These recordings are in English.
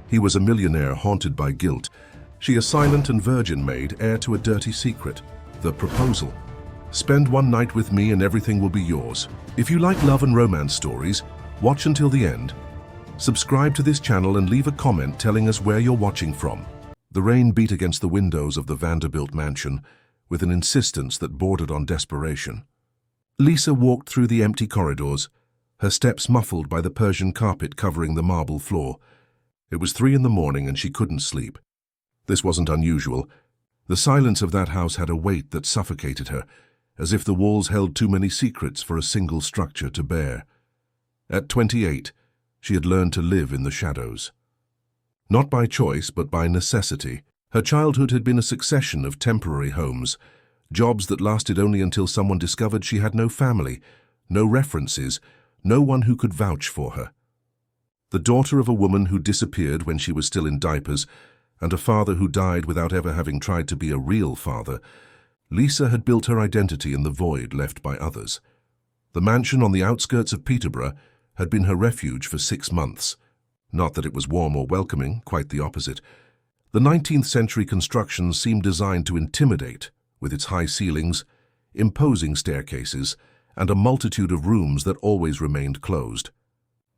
He was a millionaire haunted by guilt. She a silent and virgin maid, heir to a dirty secret. The proposal. Spend one night with me and everything will be yours. If you like love and romance stories, watch until the end. Subscribe to this channel and leave a comment telling us where you're watching from. The rain beat against the windows of the Vanderbilt mansion with an insistence that bordered on desperation. Lisa walked through the empty corridors, her steps muffled by the Persian carpet covering the marble floor. It was 3 in the morning and she couldn't sleep. This wasn't unusual. The silence of that house had a weight that suffocated her, as if the walls held too many secrets for a single structure to bear. At 28, she had learned to live in the shadows. Not by choice, but by necessity. Her childhood had been a succession of temporary homes, jobs that lasted only until someone discovered she had no family, no references, no one who could vouch for her. The daughter of a woman who disappeared when she was still in diapers, and a father who died without ever having tried to be a real father, Lisa had built her identity in the void left by others. The mansion on the outskirts of Peterborough had been her refuge for 6 months. Not that it was warm or welcoming, quite the opposite. The 19th century construction seemed designed to intimidate, with its high ceilings, imposing staircases, and a multitude of rooms that always remained closed.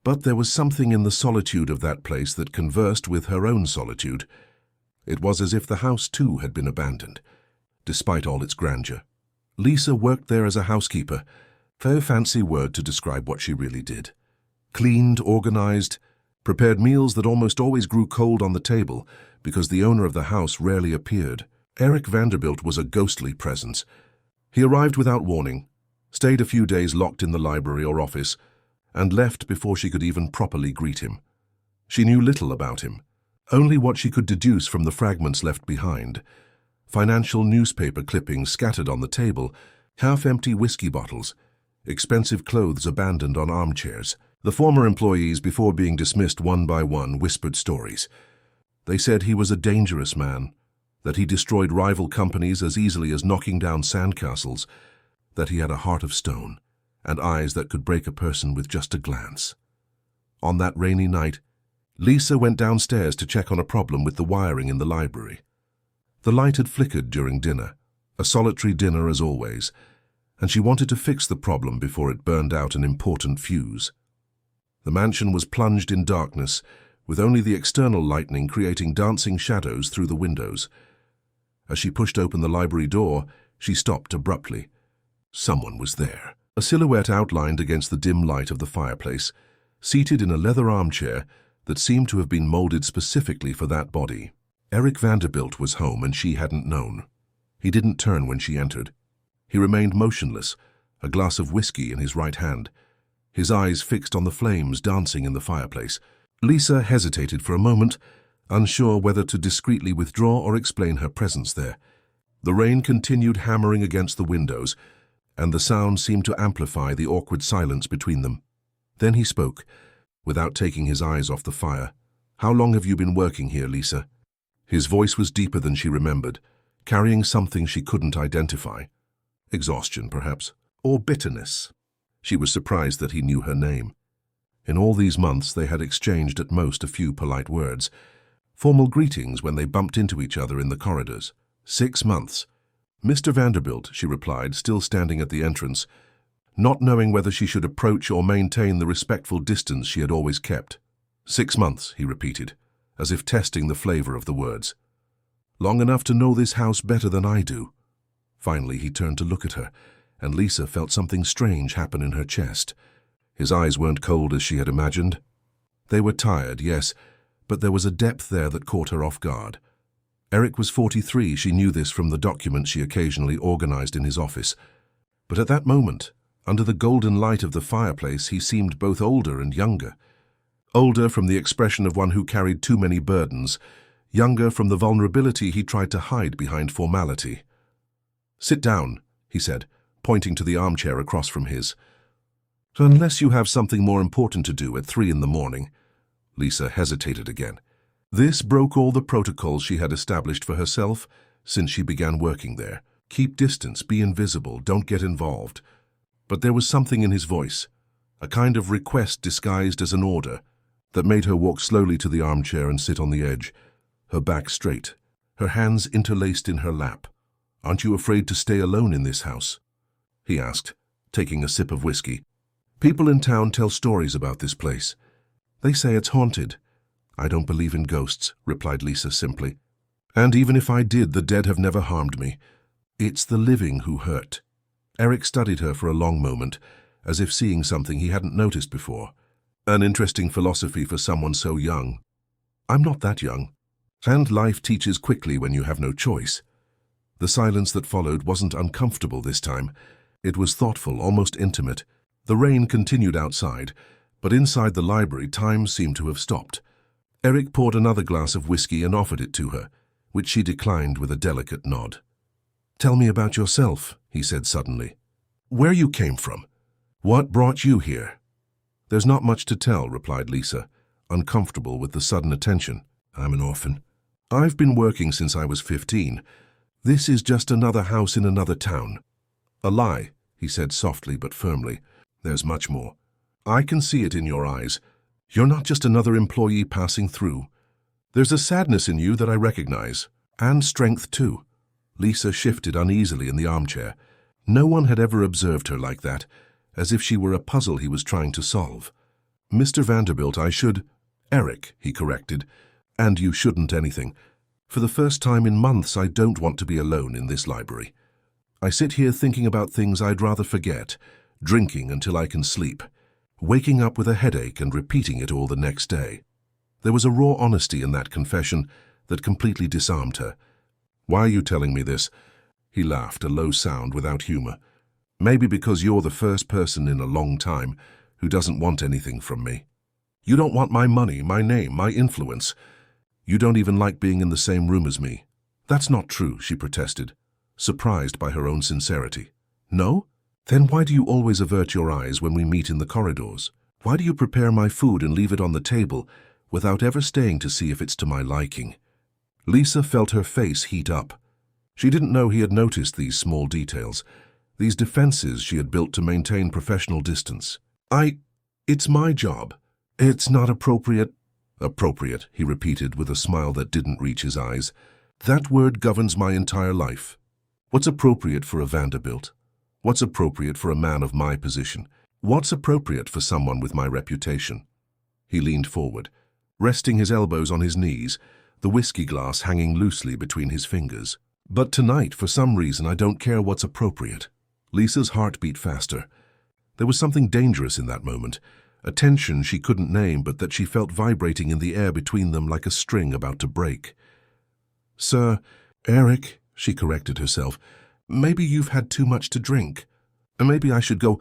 But there was something in the solitude of that place that conversed with her own solitude. It was as if the house too had been abandoned, despite all its grandeur. Lisa worked there as a housekeeper, a fancy word to describe what she really did. Cleaned, organized, prepared meals that almost always grew cold on the table because the owner of the house rarely appeared. Eric Vanderbilt was a ghostly presence. He arrived without warning, stayed a few days locked in the library or office, and left before she could even properly greet him. She knew little about him, only what she could deduce from the fragments left behind. Financial newspaper clippings scattered on the table, half-empty whiskey bottles, expensive clothes abandoned on armchairs. The former employees, before being dismissed one by one, whispered stories. They said he was a dangerous man, that he destroyed rival companies as easily as knocking down sandcastles, that he had a heart of stone, and eyes that could break a person with just a glance. On that rainy night, Lisa went downstairs to check on a problem with the wiring in the library. The light had flickered during dinner, a solitary dinner as always, and she wanted to fix the problem before it burned out an important fuse. The mansion was plunged in darkness, with only the external lightning creating dancing shadows through the windows. As she pushed open the library door, she stopped abruptly. Someone was there. A silhouette outlined against the dim light of the fireplace, seated in a leather armchair that seemed to have been molded specifically for that body. Eric Vanderbilt was home and she hadn't known. He didn't turn when she entered. He remained motionless, a glass of whiskey in his right hand, his eyes fixed on the flames dancing in the fireplace. Lisa hesitated for a moment, unsure whether to discreetly withdraw or explain her presence there. The rain continued hammering against the windows, and the sound seemed to amplify the awkward silence between them. Then he spoke, without taking his eyes off the fire. "How long have you been working here, Lisa?" His voice was deeper than she remembered, carrying something she couldn't identify. Exhaustion, perhaps, or bitterness. She was surprised that he knew her name. In all these months they had exchanged at most a few polite words, formal greetings when they bumped into each other in the corridors. 6 months. "Mr. Vanderbilt," she replied, still standing at the entrance, not knowing whether she should approach or maintain the respectful distance she had always kept. 6 months, he repeated, as if testing the flavor of the words. "Long enough to know this house better than I do." Finally, he turned to look at her, and Lisa felt something strange happen in her chest. His eyes weren't cold as she had imagined. They were tired, yes, but there was a depth there that caught her off guard. Eric was 43, she knew this from the documents she occasionally organized in his office. But at that moment, under the golden light of the fireplace, he seemed both older and younger. Older from the expression of one who carried too many burdens, younger from the vulnerability he tried to hide behind formality. "Sit down," he said, pointing to the armchair across from his. "Unless you have something more important to do at 3 in the morning." Lisa hesitated again. This broke all the protocols she had established for herself since she began working there. Keep distance, be invisible, don't get involved. But there was something in his voice, a kind of request disguised as an order. that made her walk slowly to the armchair and sit on the edge, her back straight, her hands interlaced in her lap. "Aren't you afraid to stay alone in this house?" he asked, taking a sip of whiskey. "People in town tell stories about this place. They say it's haunted." "I don't believe in ghosts," replied Lisa simply. "And even if I did, the dead have never harmed me. It's the living who hurt." Eric studied her for a long moment, as if seeing something he hadn't noticed before. An interesting philosophy for someone so young. "I'm not that young. And life teaches quickly when you have no choice." The silence that followed wasn't uncomfortable this time. It was thoughtful, almost intimate. The rain continued outside, but inside the library time seemed to have stopped. Eric poured another glass of whiskey and offered it to her, which she declined with a delicate nod. "Tell me about yourself," he said suddenly. "Where you came from? What brought you here?" "There's not much to tell," replied Lisa, uncomfortable with the sudden attention. "I'm an orphan. I've been working since I was 15. This is just another house in another town." "A lie," he said softly but firmly. "There's much more. I can see it in your eyes. You're not just another employee passing through. There's a sadness in you that I recognize, and strength too." Lisa shifted uneasily in the armchair. No one had ever observed her like that, as if she were a puzzle he was trying to solve. "Mr. Vanderbilt, I should—" "Eric," he corrected. "And you shouldn't anything. For the first time in months, I don't want to be alone in this library. I sit here thinking about things I'd rather forget, drinking until I can sleep, waking up with a headache and repeating it all the next day." There was a raw honesty in that confession that completely disarmed her. "Why are you telling me this?" He laughed, a low sound without humor. "Maybe because you're the first person in a long time who doesn't want anything from me. You don't want my money, my name, my influence. You don't even like being in the same room as me." "That's not true," she protested, surprised by her own sincerity. "No? Then why do you always avert your eyes when we meet in the corridors? Why do you prepare my food and leave it on the table without ever staying to see if it's to my liking?" Lisa felt her face heat up. She didn't know he had noticed these small details, these defenses she had built to maintain professional distance. It's my job. It's not appropriate." "Appropriate," he repeated with a smile that didn't reach his eyes. "That word governs my entire life. What's appropriate for a Vanderbilt? What's appropriate for a man of my position? What's appropriate for someone with my reputation?" He leaned forward, resting his elbows on his knees, the whiskey glass hanging loosely between his fingers. "But tonight, for some reason, I don't care what's appropriate." Lisa's heart beat faster. There was something dangerous in that moment, a tension she couldn't name but that she felt vibrating in the air between them like a string about to break. "Sir, Eric," she corrected herself, "maybe you've had too much to drink. Maybe I should go—"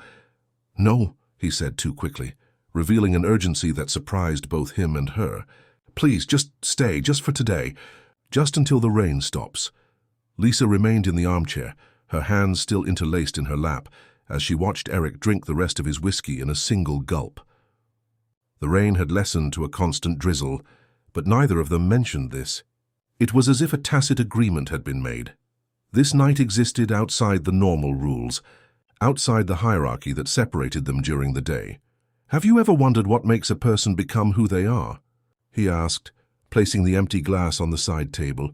"No," he said too quickly, revealing an urgency that surprised both him and her. "Please, just stay, just for today, just until the rain stops." Lisa remained in the armchair, her hands still interlaced in her lap, as she watched Eric drink the rest of his whiskey in a single gulp. The rain had lessened to a constant drizzle, but neither of them mentioned this. It was as if a tacit agreement had been made. This night existed outside the normal rules, outside the hierarchy that separated them during the day. "Have you ever wondered what makes a person become who they are?" he asked, placing the empty glass on the side table.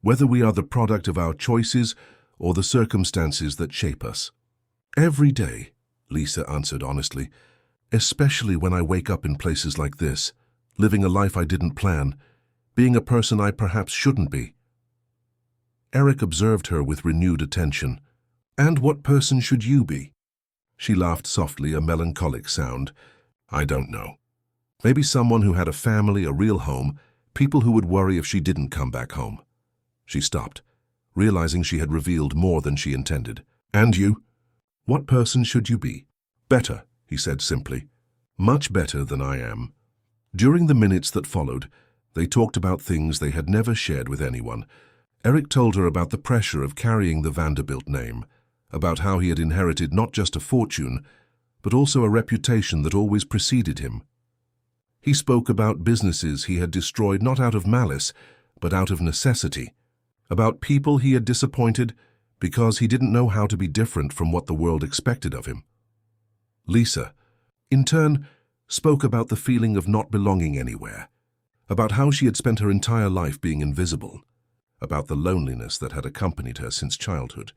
"Whether we are the product of our choices or the circumstances that shape us." "Every day," Lisa answered honestly, "especially when I wake up in places like this, living a life I didn't plan, being a person I perhaps shouldn't be." Eric observed her with renewed attention. "And what person should you be?" She laughed softly, a melancholic sound. "I don't know. Maybe someone who had a family, a real home, people who would worry if she didn't come back home." She stopped, realizing she had revealed more than she intended. "And you? What person should you be?" "Better," he said simply. "Much better than I am." During the minutes that followed, they talked about things they had never shared with anyone. Eric told her about the pressure of carrying the Vanderbilt name, about how he had inherited not just a fortune, but also a reputation that always preceded him. He spoke about businesses he had destroyed not out of malice, but out of necessity, about people he had disappointed because he didn't know how to be different from what the world expected of him. Lisa, in turn, spoke about the feeling of not belonging anywhere, about how she had spent her entire life being invisible, about the loneliness that had accompanied her since childhood.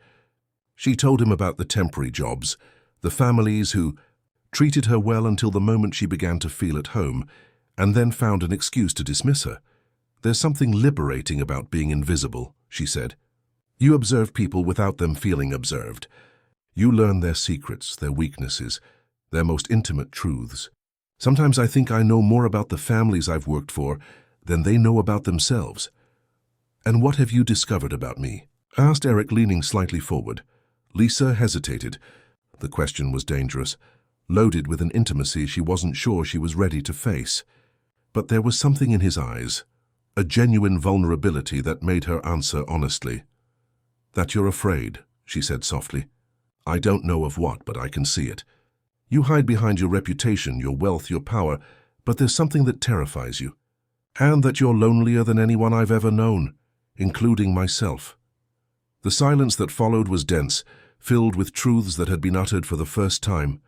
She told him about the temporary jobs, the families who treated her well until the moment she began to feel at home, and then found an excuse to dismiss her. "There's something liberating about being invisible," she said. "You observe people without them feeling observed. You learn their secrets, their weaknesses, their most intimate truths. Sometimes I think I know more about the families I've worked for than they know about themselves." "And what have you discovered about me?" asked Eric, leaning slightly forward. Lisa hesitated. The question was dangerous, loaded with an intimacy she wasn't sure she was ready to face. But there was something in his eyes, a genuine vulnerability that made her answer honestly. "That you're afraid," she said softly. "I don't know of what, but I can see it. You hide behind your reputation, your wealth, your power, but there's something that terrifies you. And that you're lonelier than anyone I've ever known, including myself." The silence that followed was dense, filled with truths that had been uttered for the first time.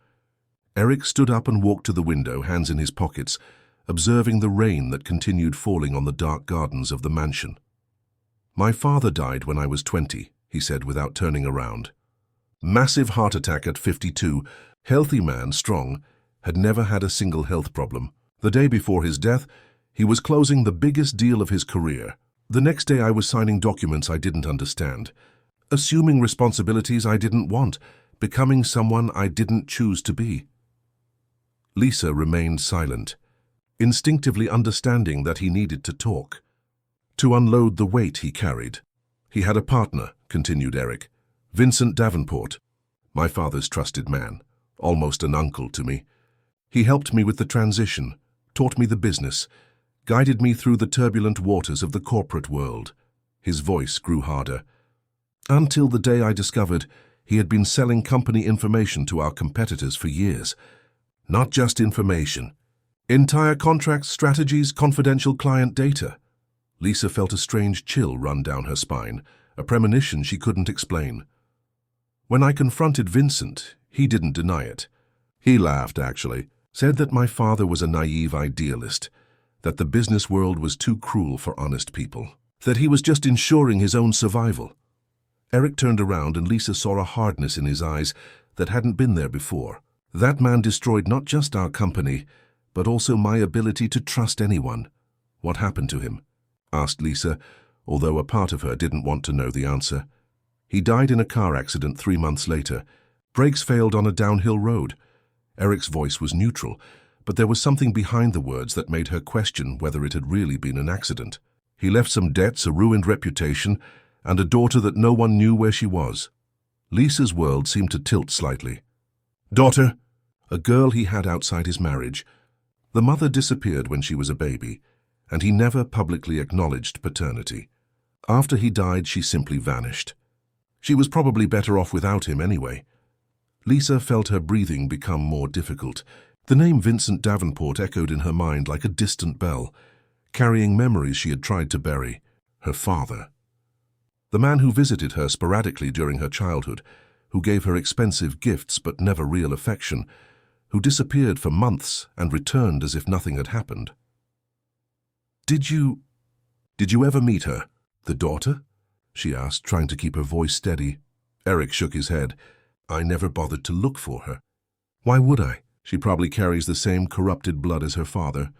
Eric stood up and walked to the window, hands in his pockets, observing the rain that continued falling on the dark gardens of the mansion. "My father died when I was 20, he said without turning around. Massive heart attack at 52, healthy man, strong, had never had a single health problem. The day before his death, he was closing the biggest deal of his career. The next day I was signing documents I didn't understand, assuming responsibilities I didn't want, becoming someone I didn't choose to be." Lisa remained silent, instinctively understanding that he needed to talk, to unload the weight he carried. "He had a partner," continued Eric, "Vincent Davenport, my father's trusted man, almost an uncle to me. He helped me with the transition, taught me the business, guided me through the turbulent waters of the corporate world." His voice grew harder. "Until the day I discovered he had been selling company information to our competitors for years. Not just information. Entire contracts, strategies, confidential client data." Lisa felt a strange chill run down her spine, a premonition she couldn't explain. "When I confronted Vincent, he didn't deny it. He laughed, actually, said that my father was a naive idealist, that the business world was too cruel for honest people, that he was just ensuring his own survival." Eric turned around and Lisa saw a hardness in his eyes that hadn't been there before. "That man destroyed not just our company, but also my ability to trust anyone." "What happened to him?" asked Lisa, although a part of her didn't want to know the answer. "He died in a car accident 3 months later. Brakes failed on a downhill road." Eric's voice was neutral, but there was something behind the words that made her question whether it had really been an accident. "He left some debts, a ruined reputation, and a daughter that no one knew where she was." Lisa's world seemed to tilt slightly. "Daughter?" "A girl he had outside his marriage. The mother disappeared when she was a baby, and he never publicly acknowledged paternity. After he died, she simply vanished. She was probably better off without him anyway." Lisa felt her breathing become more difficult. The name Vincent Davenport echoed in her mind like a distant bell, carrying memories she had tried to bury. Her father. The man who visited her sporadically during her childhood, who gave her expensive gifts but never real affection, who disappeared for months and returned as if nothing had happened. Did you ever meet her?" "The daughter?" she asked, trying to keep her voice steady. Eric shook his head. "I never bothered to look for her. Why would I? She probably carries the same corrupted blood as her father,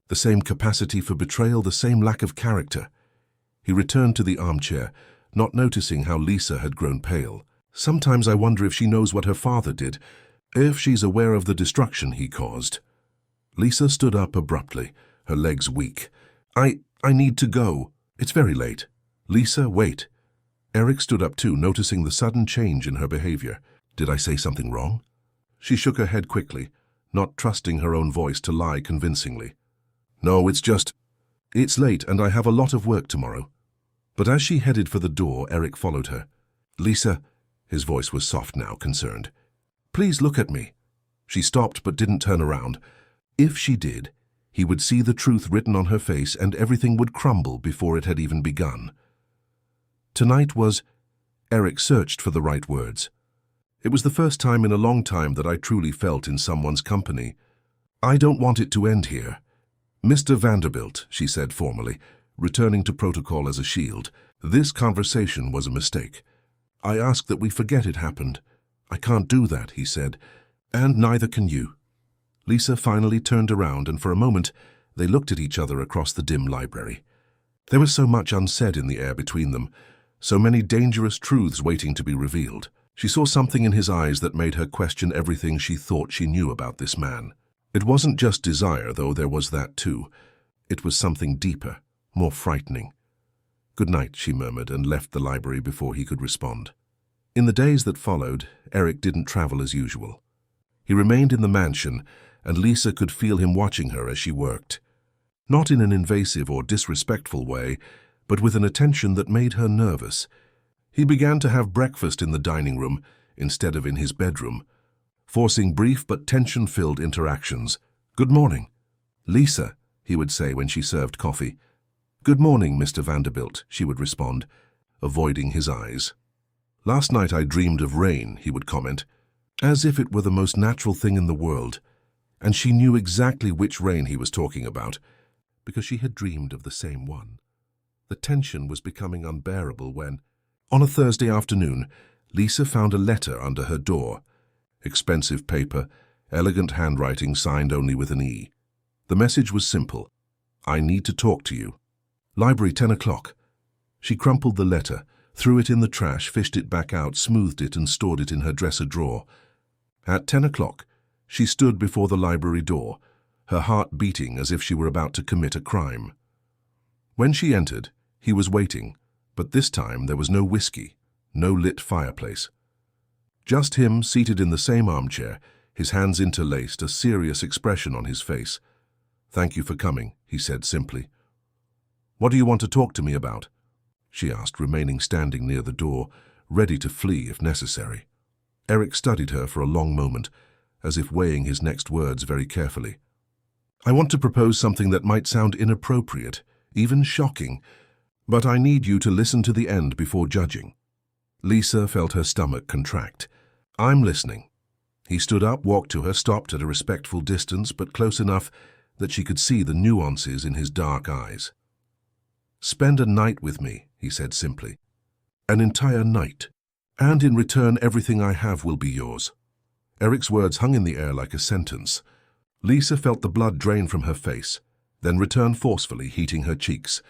the same capacity for betrayal, the same lack of character." He returned to the armchair, not noticing how Lisa had grown pale. "Sometimes I wonder if she knows what her father did, if she's aware of the destruction he caused." Lisa stood up abruptly, her legs weak. I need to go. It's very late." "Lisa, wait." Eric stood up too, noticing the sudden change in her behavior. "Did I say something wrong?" She shook her head quickly, not trusting her own voice to lie convincingly. "No, it's late and I have a lot of work tomorrow." But as she headed for the door, Eric followed her. "Lisa," his voice was soft now, concerned. "Please look at me." She stopped but didn't turn around. If she did, he would see the truth written on her face and everything would crumble before it had even begun. Tonight was... Eric searched for the right words. "It was the first time in a long time that I truly felt in someone's company. I don't want it to end here. Mr. Vanderbilt, she said formally, returning to protocol as a shield. This conversation was a mistake. I ask that we forget it happened. I can't do that, he said, and neither can you. Lisa finally turned around, and for a moment they looked at each other across the dim library. There was so much unsaid in the air between them, so many dangerous truths waiting to be revealed. She saw something in his eyes that made her question everything she thought she knew about this man. It wasn't just desire, though there was that too. It was something deeper, more frightening. "Good night," she murmured, and left the library before he could respond. In the days that followed, Eric didn't travel as usual. He remained in the mansion, and Lisa could feel him watching her as she worked. Not in an invasive or disrespectful way, but with an attention that made her nervous. He began to have breakfast in the dining room instead of in his bedroom, forcing brief but tension-filled interactions. "Good morning, Lisa," he would say when she served coffee. "Good morning, Mr. Vanderbilt," she would respond, avoiding his eyes. "Last night I dreamed of rain," he would comment, as if it were the most natural thing in the world, and she knew exactly which rain he was talking about, because she had dreamed of the same one. The tension was becoming unbearable when, on a Thursday afternoon, Lisa found a letter under her door. Expensive paper, elegant handwriting signed only with an E. The message was simple: "I need to talk to you. Library, 10 o'clock. She crumpled the letter, threw it in the trash, fished it back out, smoothed it, and stored it in her dresser drawer. At 10 o'clock, she stood before the library door, her heart beating as if she were about to commit a crime. When she entered, he was waiting, but this time there was no whiskey, no lit fireplace. Just him seated in the same armchair, his hands interlaced, a serious expression on his face. "Thank you for coming," he said simply. "What do you want to talk to me about?" she asked, remaining standing near the door, ready to flee if necessary. Eric studied her for a long moment, as if weighing his next words very carefully. "I want to propose something that might sound inappropriate, even shocking, but I need you to listen to the end before judging." Lisa felt her stomach contract. "I'm listening." He stood up, walked to her, stopped at a respectful distance, but close enough that she could see the nuances in his dark eyes. "Spend a night with me," he said simply. "An entire night. And in return, everything I have will be yours." Eric's words hung in the air like a sentence. Lisa felt the blood drain from her face, then return forcefully, heating her cheeks.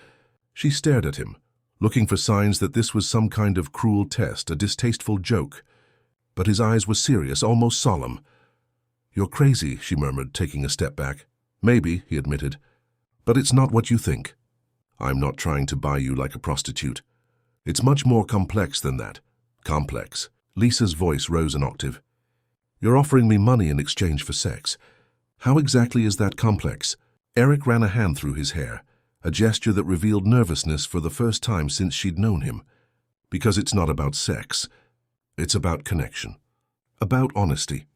She stared at him, looking for signs that this was some kind of cruel test, a distasteful joke. But his eyes were serious, almost solemn. "You're crazy," she murmured, taking a step back. "Maybe," he admitted, "but it's not what you think. I'm not trying to buy you like a prostitute. It's much more complex than that." "Complex." Lisa's voice rose an octave. "You're offering me money in exchange for sex. How exactly is that complex?" Eric ran a hand through his hair, a gesture that revealed nervousness for the first time since she'd known him. "Because it's not about sex. It's about connection. About honesty.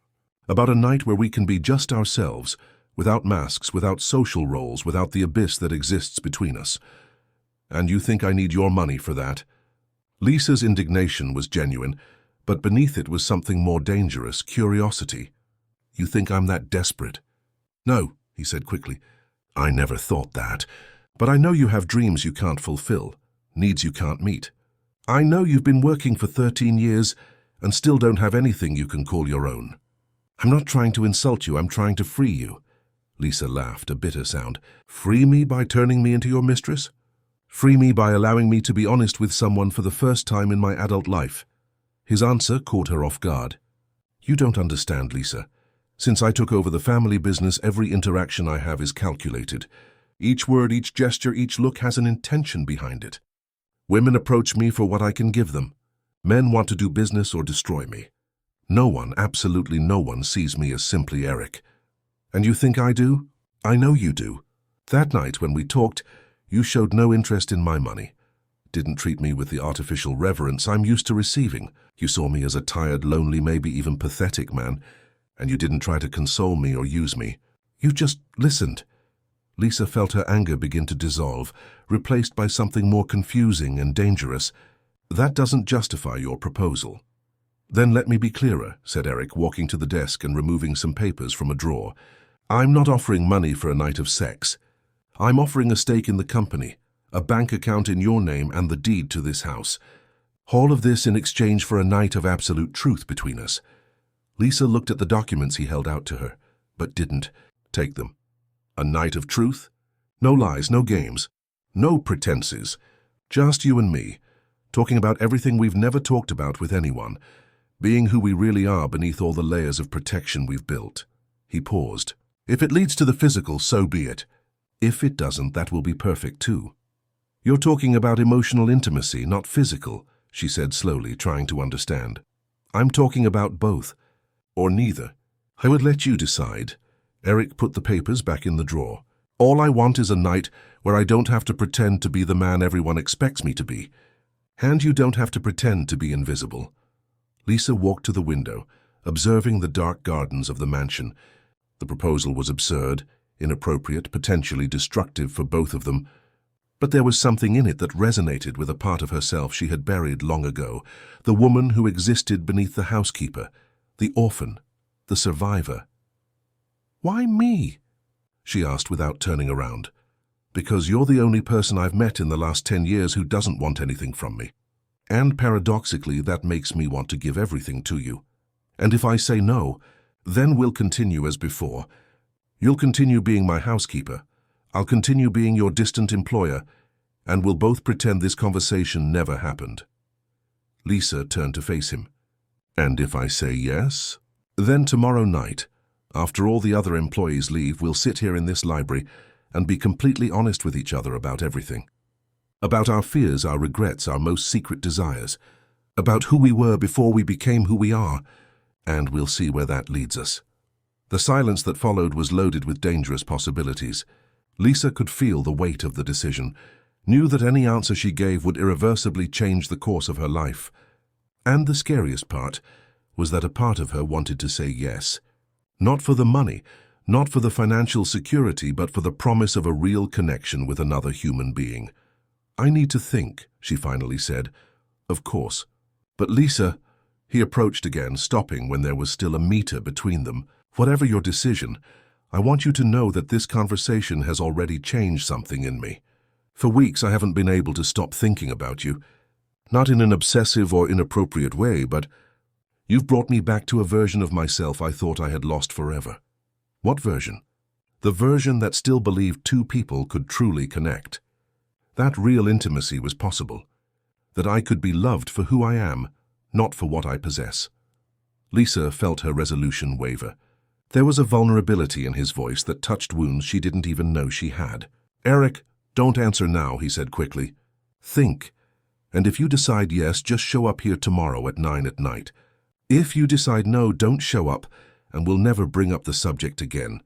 About a night where we can be just ourselves, without masks, without social roles, without the abyss that exists between us. And you think I need your money for that?" Lisa's indignation was genuine, but beneath it was something more dangerous, curiosity. "You think I'm that desperate?" "No," he said quickly. "I never thought that. But I know you have dreams you can't fulfill, needs you can't meet. I know you've been working for 13 years and still don't have anything you can call your own. I'm not trying to insult you, I'm trying to free you." Lisa laughed, a bitter sound. "Free me by turning me into your mistress? Free me by allowing me to be honest with someone for the first time in my adult life?" His answer caught her off guard. "You don't understand, Lisa. Since I took over the family business, every interaction I have is calculated. Each word, each gesture, each look has an intention behind it. Women approach me for what I can give them. Men want to do business or destroy me. No one, absolutely no one, sees me as simply Eric. And you think I do? I know you do. That night when we talked, you showed no interest in my money. Didn't treat me with the artificial reverence I'm used to receiving. You saw me as a tired, lonely, maybe even pathetic man, and you didn't try to console me or use me. You just listened." Lisa felt her anger begin to dissolve, replaced by something more confusing and dangerous. "That doesn't justify your proposal." "Then let me be clearer," said Eric, walking to the desk and removing some papers from a drawer. I'm not offering money for a night of sex. I'm offering a stake in the company, a bank account in your name and the deed to this house. All of this in exchange for a night of absolute truth between us. Lisa looked at the documents he held out to her, but didn't take them. A night of truth? No lies, no games, no pretenses. Just you and me, talking about everything we've never talked about with anyone, being who we really are beneath all the layers of protection we've built. He paused. If it leads to the physical, so be it. If it doesn't, that will be perfect too. You're talking about emotional intimacy, not physical, she said slowly, trying to understand. I'm talking about both, or neither. I would let you decide. Eric put the papers back in the drawer. All I want is a night where I don't have to pretend to be the man everyone expects me to be. And you don't have to pretend to be invisible. Lisa walked to the window, observing the dark gardens of the mansion. The proposal was absurd, inappropriate, potentially destructive for both of them. But there was something in it that resonated with a part of herself she had buried long ago, the woman who existed beneath the housekeeper, the orphan, the survivor. Why me? She asked without turning around. Because you're the only person I've met in the last 10 years who doesn't want anything from me. And paradoxically, that makes me want to give everything to you. And if I say no, then we'll continue as before. You'll continue being my housekeeper. I'll continue being your distant employer, and we'll both pretend this conversation never happened. Lisa turned to face him. And if I say yes? Then tomorrow night, after all the other employees leave, we'll sit here in this library and be completely honest with each other about everything. About our fears, our regrets, our most secret desires. About who we were before we became who we are. And we'll see where that leads us. The silence that followed was loaded with dangerous possibilities. Lisa could feel the weight of the decision, knew that any answer she gave would irreversibly change the course of her life. And the scariest part was that a part of her wanted to say yes. Not for the money, not for the financial security, but for the promise of a real connection with another human being. I need to think, she finally said. Of course. But Lisa, he approached again, stopping when there was still a meter between them. Whatever your decision, I want you to know that this conversation has already changed something in me. For weeks I haven't been able to stop thinking about you. Not in an obsessive or inappropriate way, but you've brought me back to a version of myself I thought I had lost forever. What version? The version that still believed two people could truly connect. That real intimacy was possible. That I could be loved for who I am, not for what I possess. Lisa felt her resolution waver. There was a vulnerability in his voice that touched wounds she didn't even know she had. Eric, don't answer now, he said quickly. Think. And if you decide yes, just show up here tomorrow at 9 at night. If you decide no, don't show up, and we'll never bring up the subject again.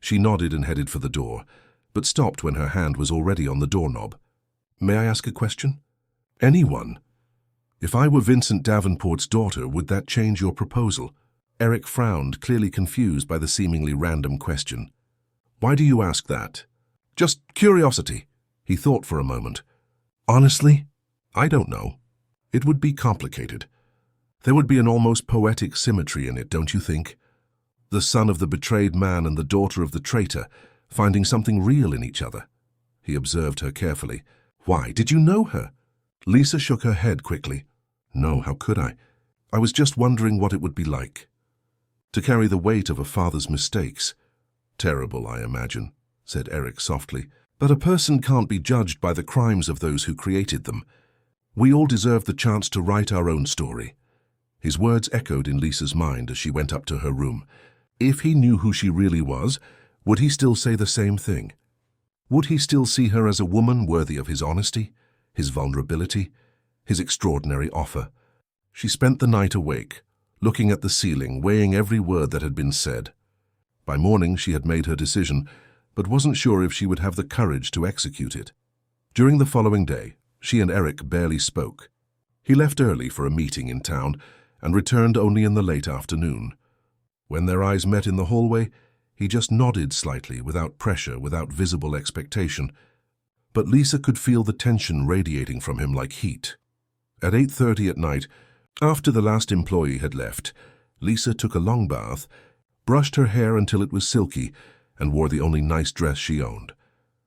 She nodded and headed for the door, but stopped when her hand was already on the doorknob. May I ask a question? Anyone. If I were Vincent Davenport's daughter, would that change your proposal? Eric frowned, clearly confused by the seemingly random question. Why do you ask that? Just curiosity. He thought for a moment. Honestly, I don't know. It would be complicated. There would be an almost poetic symmetry in it, don't you think? The son of the betrayed man and the daughter of the traitor, finding something real in each other. He observed her carefully. Why, did you know her? Lisa shook her head quickly. No, how could I? I was just wondering what it would be like. To carry the weight of a father's mistakes. Terrible, I imagine, said Eric softly. But a person can't be judged by the crimes of those who created them. We all deserve the chance to write our own story. His words echoed in Lisa's mind as she went up to her room. If he knew who she really was, would he still say the same thing? Would he still see her as a woman worthy of his honesty, his vulnerability, his extraordinary offer? She spent the night awake, looking at the ceiling, weighing every word that had been said. By morning she had made her decision, but wasn't sure if she would have the courage to execute it. During the following day, she and Eric barely spoke. He left early for a meeting in town and returned only in the late afternoon. When their eyes met in the hallway, he just nodded slightly, without pressure, without visible expectation. But Lisa could feel the tension radiating from him like heat. At 8:30 at night, after the last employee had left, Lisa took a long bath, brushed her hair until it was silky, and wore the only nice dress she owned.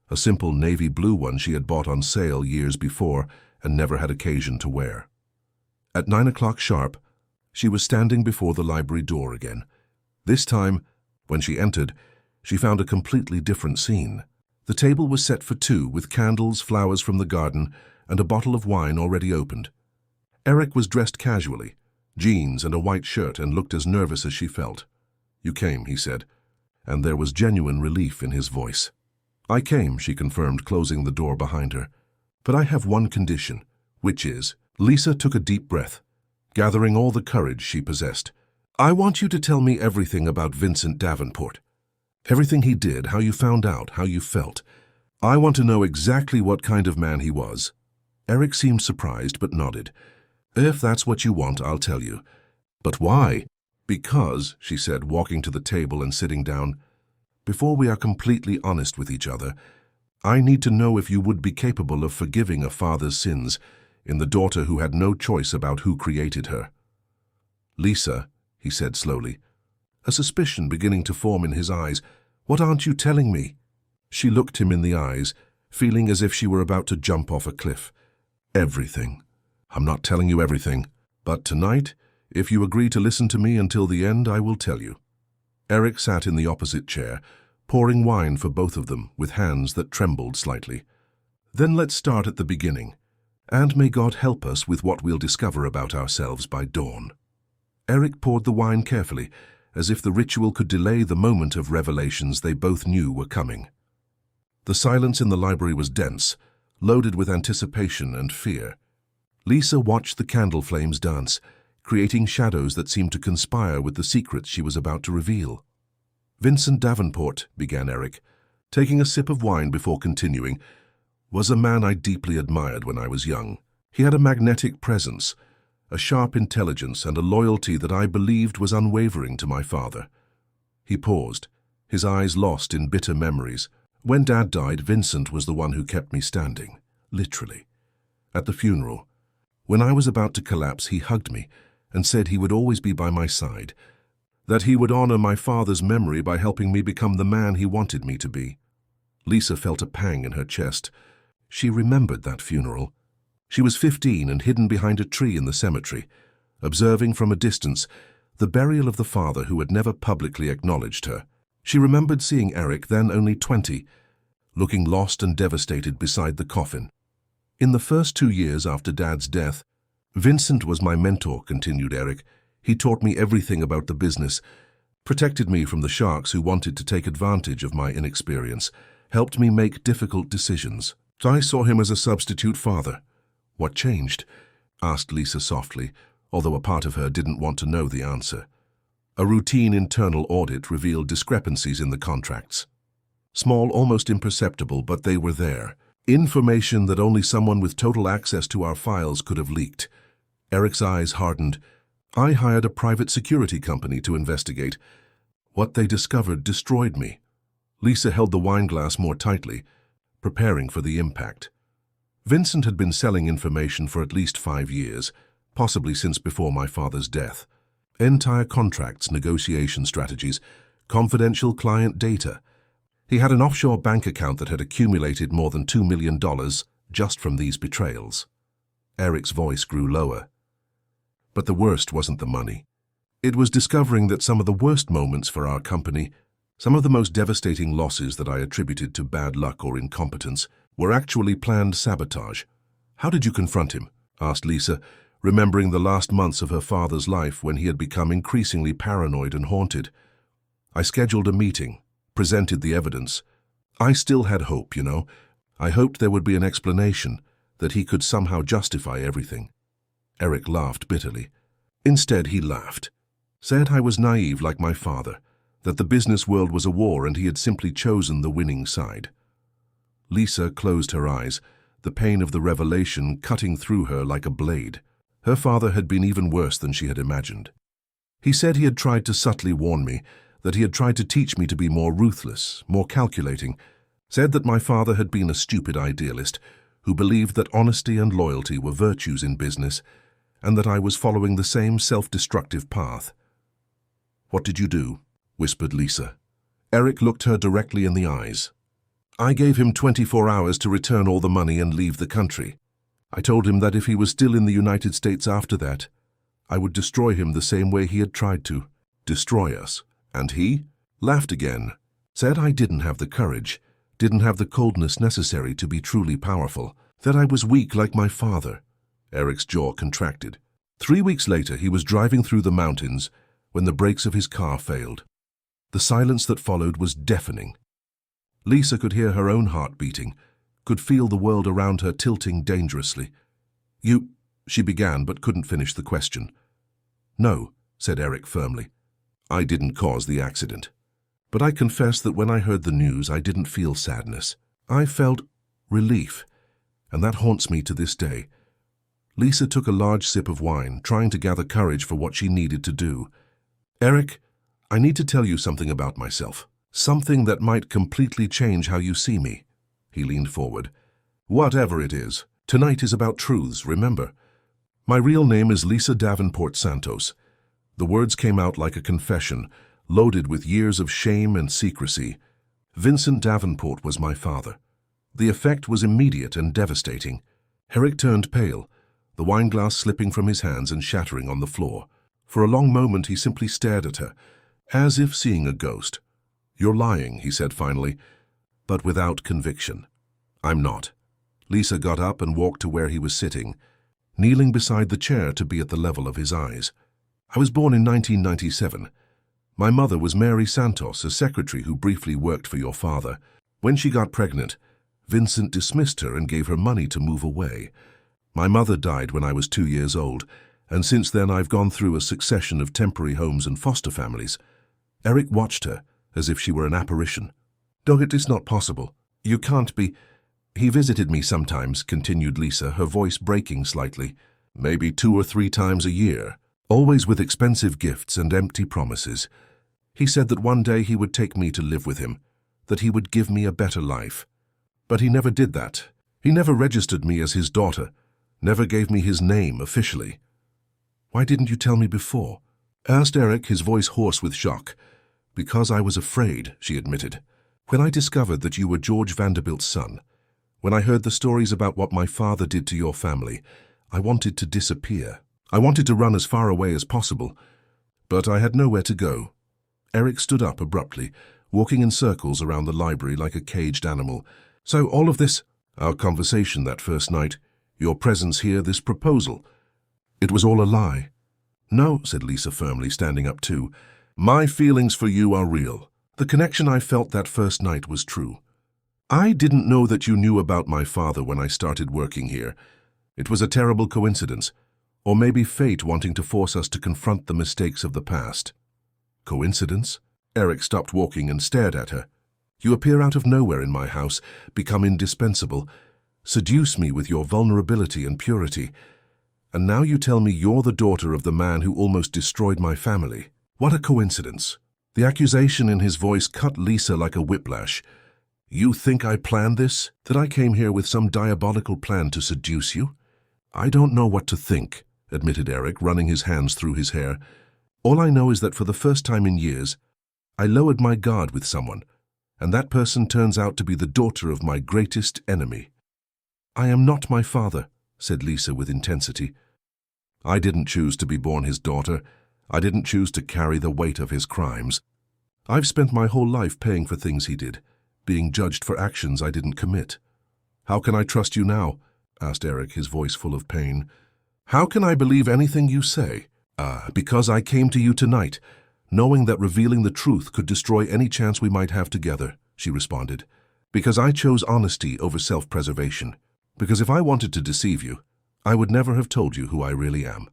A simple navy blue one she had bought on sale years before and never had occasion to wear. At 9 o'clock sharp, she was standing before the library door again. This time, when she entered, she found a completely different scene. The table was set for two, with candles, flowers from the garden, and a bottle of wine already opened. Eric was dressed casually, jeans and a white shirt, and looked as nervous as she felt. "You came," he said, and there was genuine relief in his voice. "I came," she confirmed, closing the door behind her. "But I have one condition, which is—" Lisa took a deep breath, gathering all the courage she possessed. "I want you to tell me everything about Vincent Davenport. Everything he did, how you found out, how you felt. I want to know exactly what kind of man he was." Eric seemed surprised but nodded. "If that's what you want, I'll tell you." "But why?" "Because," she said, walking to the table and sitting down, "before we are completely honest with each other, I need to know if you would be capable of forgiving a father's sins in the daughter who had no choice about who created her." "Lisa," he said slowly, a suspicion beginning to form in his eyes, "what aren't you telling me?" She looked him in the eyes, feeling as if she were about to jump off a cliff. "Everything. I'm not telling you everything, but tonight, if you agree to listen to me until the end, I will tell you." Eric sat in the opposite chair, pouring wine for both of them with hands that trembled slightly. "Then let's start at the beginning, and may God help us with what we'll discover about ourselves by dawn." Eric poured the wine carefully, as if the ritual could delay the moment of revelations they both knew were coming. The silence in the library was dense, loaded with anticipation and fear. Lisa watched the candle flames dance, creating shadows that seemed to conspire with the secrets she was about to reveal. "Vincent Davenport," began Eric, taking a sip of wine before continuing, "was a man I deeply admired when I was young. He had a magnetic presence, a sharp intelligence, and a loyalty that I believed was unwavering to my father." He paused, his eyes lost in bitter memories. "When Dad died, Vincent was the one who kept me standing, literally. At the funeral, when I was about to collapse, he hugged me and said he would always be by my side, that he would honor my father's memory by helping me become the man he wanted me to be." Lisa felt a pang in her chest. She remembered that funeral. She was 15 and hidden behind a tree in the cemetery, observing from a distance the burial of the father who had never publicly acknowledged her. She remembered seeing Eric, then only 20, looking lost and devastated beside the coffin. "In the first 2 years after Dad's death, Vincent was my mentor," continued Eric. "He taught me everything about the business, protected me from the sharks who wanted to take advantage of my inexperience, helped me make difficult decisions. I saw him as a substitute father." "What changed?" asked Lisa softly, although a part of her didn't want to know the answer. A routine internal audit revealed discrepancies in the contracts. Small, almost imperceptible, but they were there. Information that only someone with total access to our files could have leaked. Eric's eyes hardened. "I hired a private security company to investigate. What they discovered destroyed me." Lisa held the wine glass more tightly, preparing for the impact. Vincent had been selling information for at least 5 years, possibly since before my father's death. Entire contracts, negotiation strategies, confidential client data. He had an offshore bank account that had accumulated more than $2 million just from these betrayals. Eric's voice grew lower. But the worst wasn't the money. It was discovering that some of the worst moments for our company, some of the most devastating losses that I attributed to bad luck or incompetence, were actually planned sabotage. "How did you confront him?" asked Lisa, remembering the last months of her father's life when he had become increasingly paranoid and haunted. "I scheduled a meeting, presented the evidence. I still had hope, you know. I hoped there would be an explanation, that he could somehow justify everything." Eric laughed bitterly. Instead, he laughed, said I was naive like my father, that the business world was a war and he had simply chosen the winning side. Lisa closed her eyes, the pain of the revelation cutting through her like a blade. Her father had been even worse than she had imagined. He said he had tried to subtly warn me, that he had tried to teach me to be more ruthless, more calculating, said that my father had been a stupid idealist who believed that honesty and loyalty were virtues in business, and that I was following the same self-destructive path. "What did you do?" whispered Lisa. Eric looked her directly in the eyes. I gave him 24 hours to return all the money and leave the country. I told him that if he was still in the United States after that, I would destroy him the same way he had tried to. Destroy us. And he laughed again, said I didn't have the courage, didn't have the coldness necessary to be truly powerful, that I was weak like my father. Eric's jaw contracted. 3 weeks later, he was driving through the mountains when the brakes of his car failed. The silence that followed was deafening. Lisa could hear her own heart beating, could feel the world around her tilting dangerously. You, she began but couldn't finish the question. No, said Eric firmly. I didn't cause the accident. But I confess that when I heard the news, I didn't feel sadness. I felt relief, and that haunts me to this day. Lisa took a large sip of wine, trying to gather courage for what she needed to do. Eric, I need to tell you something about myself. Something that might completely change how you see me. He leaned forward. Whatever it is, tonight is about truths, remember. My real name is Lisa Davenport Santos. The words came out like a confession, loaded with years of shame and secrecy. Vincent Davenport was my father. The effect was immediate and devastating. Eric turned pale, the wineglass slipping from his hands and shattering on the floor. For a long moment he simply stared at her, as if seeing a ghost. You're lying, he said finally, but without conviction. I'm not. Lisa got up and walked to where he was sitting, kneeling beside the chair to be at the level of his eyes. I was born in 1997. My mother was Mary Santos, a secretary who briefly worked for your father. When she got pregnant, Vincent dismissed her and gave her money to move away. My mother died when I was 2 years old, and since then I've gone through a succession of temporary homes and foster families. Eric watched her, as if she were an apparition. Doggett, it's not possible. You can't be. He visited me sometimes, continued Lisa, her voice breaking slightly. Maybe 2 or 3 times a year, always with expensive gifts and empty promises. He said that one day he would take me to live with him, that he would give me a better life. But he never did that. He never registered me as his daughter, never gave me his name officially. Why didn't you tell me before? Asked Eric, his voice hoarse with shock. Because I was afraid, she admitted. When I discovered that you were George Vanderbilt's son, when I heard the stories about what my father did to your family, I wanted to disappear. I wanted to run as far away as possible, but I had nowhere to go. Eric stood up abruptly, walking in circles around the library like a caged animal. So all of this, our conversation that first night, your presence here, this proposal, it was all a lie. No, said Lisa firmly, standing up too. My feelings for you are real. The connection I felt that first night was true. I didn't know that you knew about my father when I started working here. It was a terrible coincidence, or maybe fate wanting to force us to confront the mistakes of the past. Coincidence? Eric stopped walking and stared at her. You appear out of nowhere in my house, become indispensable, seduce me with your vulnerability and purity, and now you tell me you're the daughter of the man who almost destroyed my family. What a coincidence. The accusation in his voice cut Lisa like a whiplash. You think I planned this? That I came here with some diabolical plan to seduce you? I don't know what to think, admitted Eric, running his hands through his hair. All I know is that for the first time in years, I lowered my guard with someone, and that person turns out to be the daughter of my greatest enemy. I am not my father, said Lisa with intensity. I didn't choose to be born his daughter. I didn't choose to carry the weight of his crimes. I've spent my whole life paying for things he did, being judged for actions I didn't commit. How can I trust you now? Asked Eric, his voice full of pain. How can I believe anything you say? Because I came to you tonight, knowing that revealing the truth could destroy any chance we might have together, she responded. Because I chose honesty over self-preservation. Because if I wanted to deceive you, I would never have told you who I really am.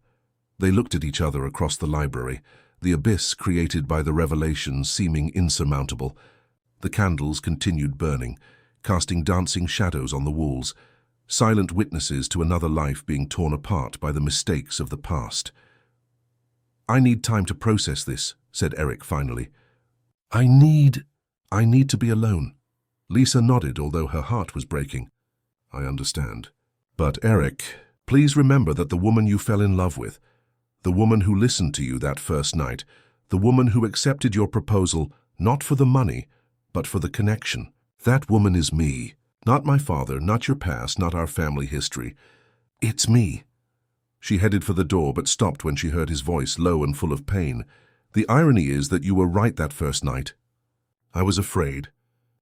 They looked at each other across the library, the abyss created by the revelations seeming insurmountable. The candles continued burning, casting dancing shadows on the walls, silent witnesses to another life being torn apart by the mistakes of the past. I need time to process this, said Eric finally. I need to be alone. Lisa nodded, although her heart was breaking. I understand. But Eric, please remember that the woman you fell in love with, the woman who listened to you that first night, The woman who accepted your proposal, not for the money, but for the connection. That woman is me. Not my father, not your past, not our family history. It's me. She headed for the door, but stopped when she heard his voice, low and full of pain. The irony is that you were right that first night. I was afraid.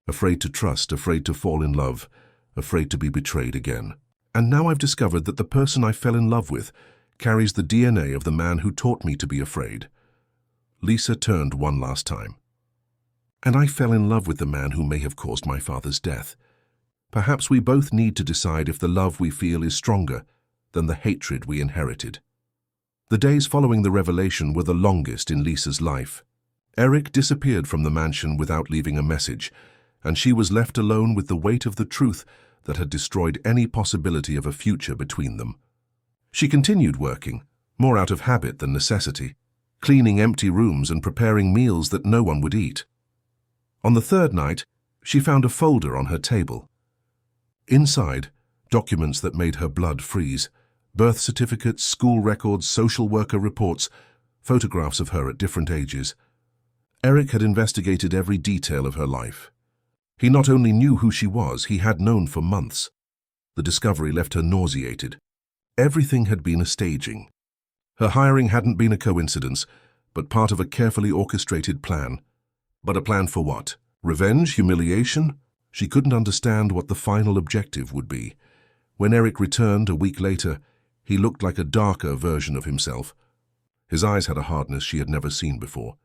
Afraid to trust, afraid to fall in love, afraid to be betrayed again. And now I've discovered that the person I fell in love with carries the DNA of the man who taught me to be afraid. Lisa turned one last time. And I fell in love with the man who may have caused my father's death. Perhaps we both need to decide if the love we feel is stronger than the hatred we inherited. The days following the revelation were the longest in Lisa's life. Eric disappeared from the mansion without leaving a message, and she was left alone with the weight of the truth that had destroyed any possibility of a future between them. She continued working, more out of habit than necessity, cleaning empty rooms and preparing meals that no one would eat. On the third night, she found a folder on her table. Inside, documents that made her blood freeze, birth certificates, school records, social worker reports, photographs of her at different ages. Eric had investigated every detail of her life. He not only knew who she was, he had known for months. The discovery left her nauseated. Everything had been a staging. Her hiring hadn't been a coincidence, but part of a carefully orchestrated plan. But a plan for what? Revenge? Humiliation? She couldn't understand what the final objective would be. When Eric returned a week later, he looked like a darker version of himself. His eyes had a hardness she had never seen before.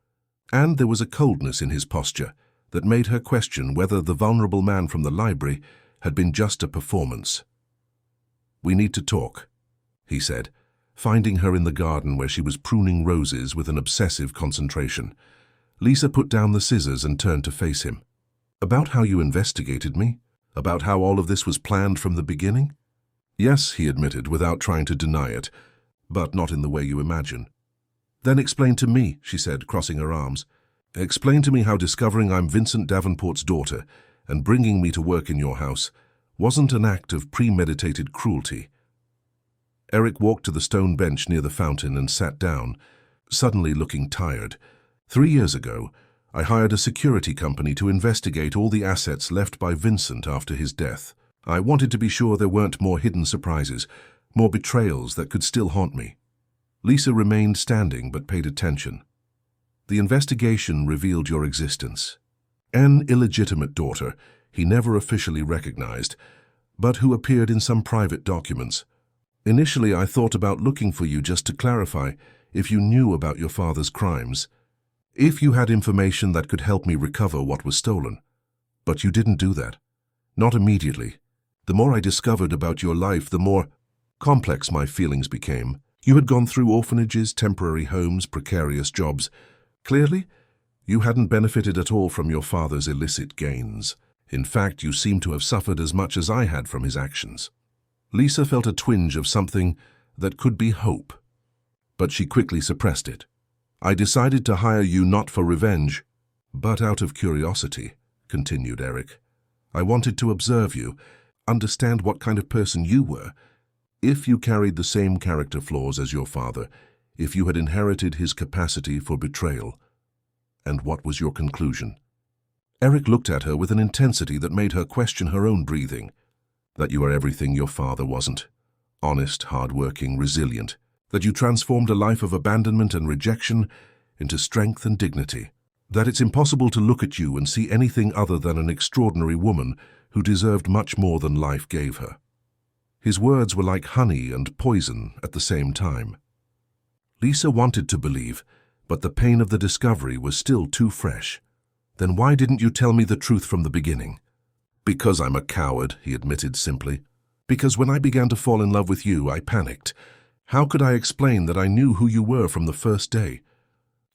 And there was a coldness in his posture that made her question whether the vulnerable man from the library had been just a performance. "We need to talk," he said, finding her in the garden where she was pruning roses with an obsessive concentration. Lisa put down the scissors and turned to face him. "About how you investigated me? About how all of this was planned from the beginning?" "Yes," he admitted, without trying to deny it, "but not in the way you imagine." "Then explain to me," she said, crossing her arms. "Explain to me how discovering I'm Vincent Davenport's daughter and bringing me to work in your house wasn't an act of premeditated cruelty." Eric walked to the stone bench near the fountain and sat down, suddenly looking tired. 3 years ago, I hired a security company to investigate all the assets left by Vincent after his death. I wanted to be sure there weren't more hidden surprises, more betrayals that could still haunt me. Lisa remained standing but paid attention. "The investigation revealed your existence. An illegitimate daughter he never officially recognized, but who appeared in some private documents. Initially, I thought about looking for you just to clarify if you knew about your father's crimes, if you had information that could help me recover what was stolen. But you didn't do that. Not immediately. The more I discovered about your life, the more complex my feelings became. You had gone through orphanages, temporary homes, precarious jobs. Clearly, you hadn't benefited at all from your father's illicit gains. In fact, you seem to have suffered as much as I had from his actions." Lisa felt a twinge of something that could be hope, but she quickly suppressed it. "I decided to hire you not for revenge, but out of curiosity," continued Eric. "I wanted to observe you, understand what kind of person you were, if you carried the same character flaws as your father, if you had inherited his capacity for betrayal. And what was your conclusion?" Eric looked at her with an intensity that made her question her own breathing. "That you are everything your father wasn't. Honest, hard-working, resilient. That you transformed a life of abandonment and rejection into strength and dignity. That it's impossible to look at you and see anything other than an extraordinary woman who deserved much more than life gave her." His words were like honey and poison at the same time. Lisa wanted to believe, but the pain of the discovery was still too fresh. "Then why didn't you tell me the truth from the beginning?" "Because I'm a coward," he admitted simply. "Because when I began to fall in love with you, I panicked. How could I explain that I knew who you were from the first day?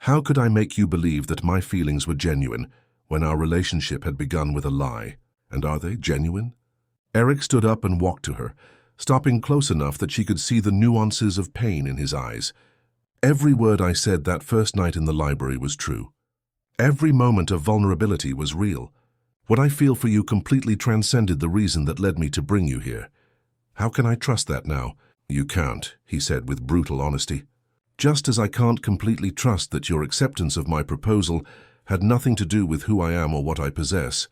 How could I make you believe that my feelings were genuine when our relationship had begun with a lie? And are they genuine?" Eric stood up and walked to her, stopping close enough that she could see the nuances of pain in his eyes. "Every word I said that first night in the library was true. Every moment of vulnerability was real. What I feel for you completely transcended the reason that led me to bring you here. How can I trust that now?" "You can't," he said with brutal honesty. Just as I can't completely trust that your acceptance of my proposal had nothing to do with who I am or what I possess.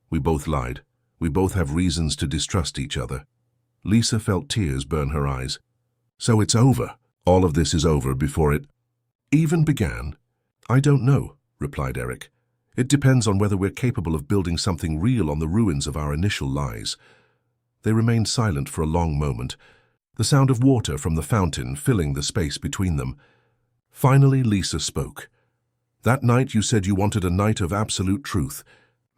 We both lied. We both have reasons to distrust each other. Lisa felt tears burn her eyes. So it's over. All of this is over before it even began? I don't know, replied Eric. It depends on whether we're capable of building something real on the ruins of our initial lies. They remained silent for a long moment, the sound of water from the fountain filling the space between them. Finally, Lisa spoke. That night you said you wanted a night of absolute truth.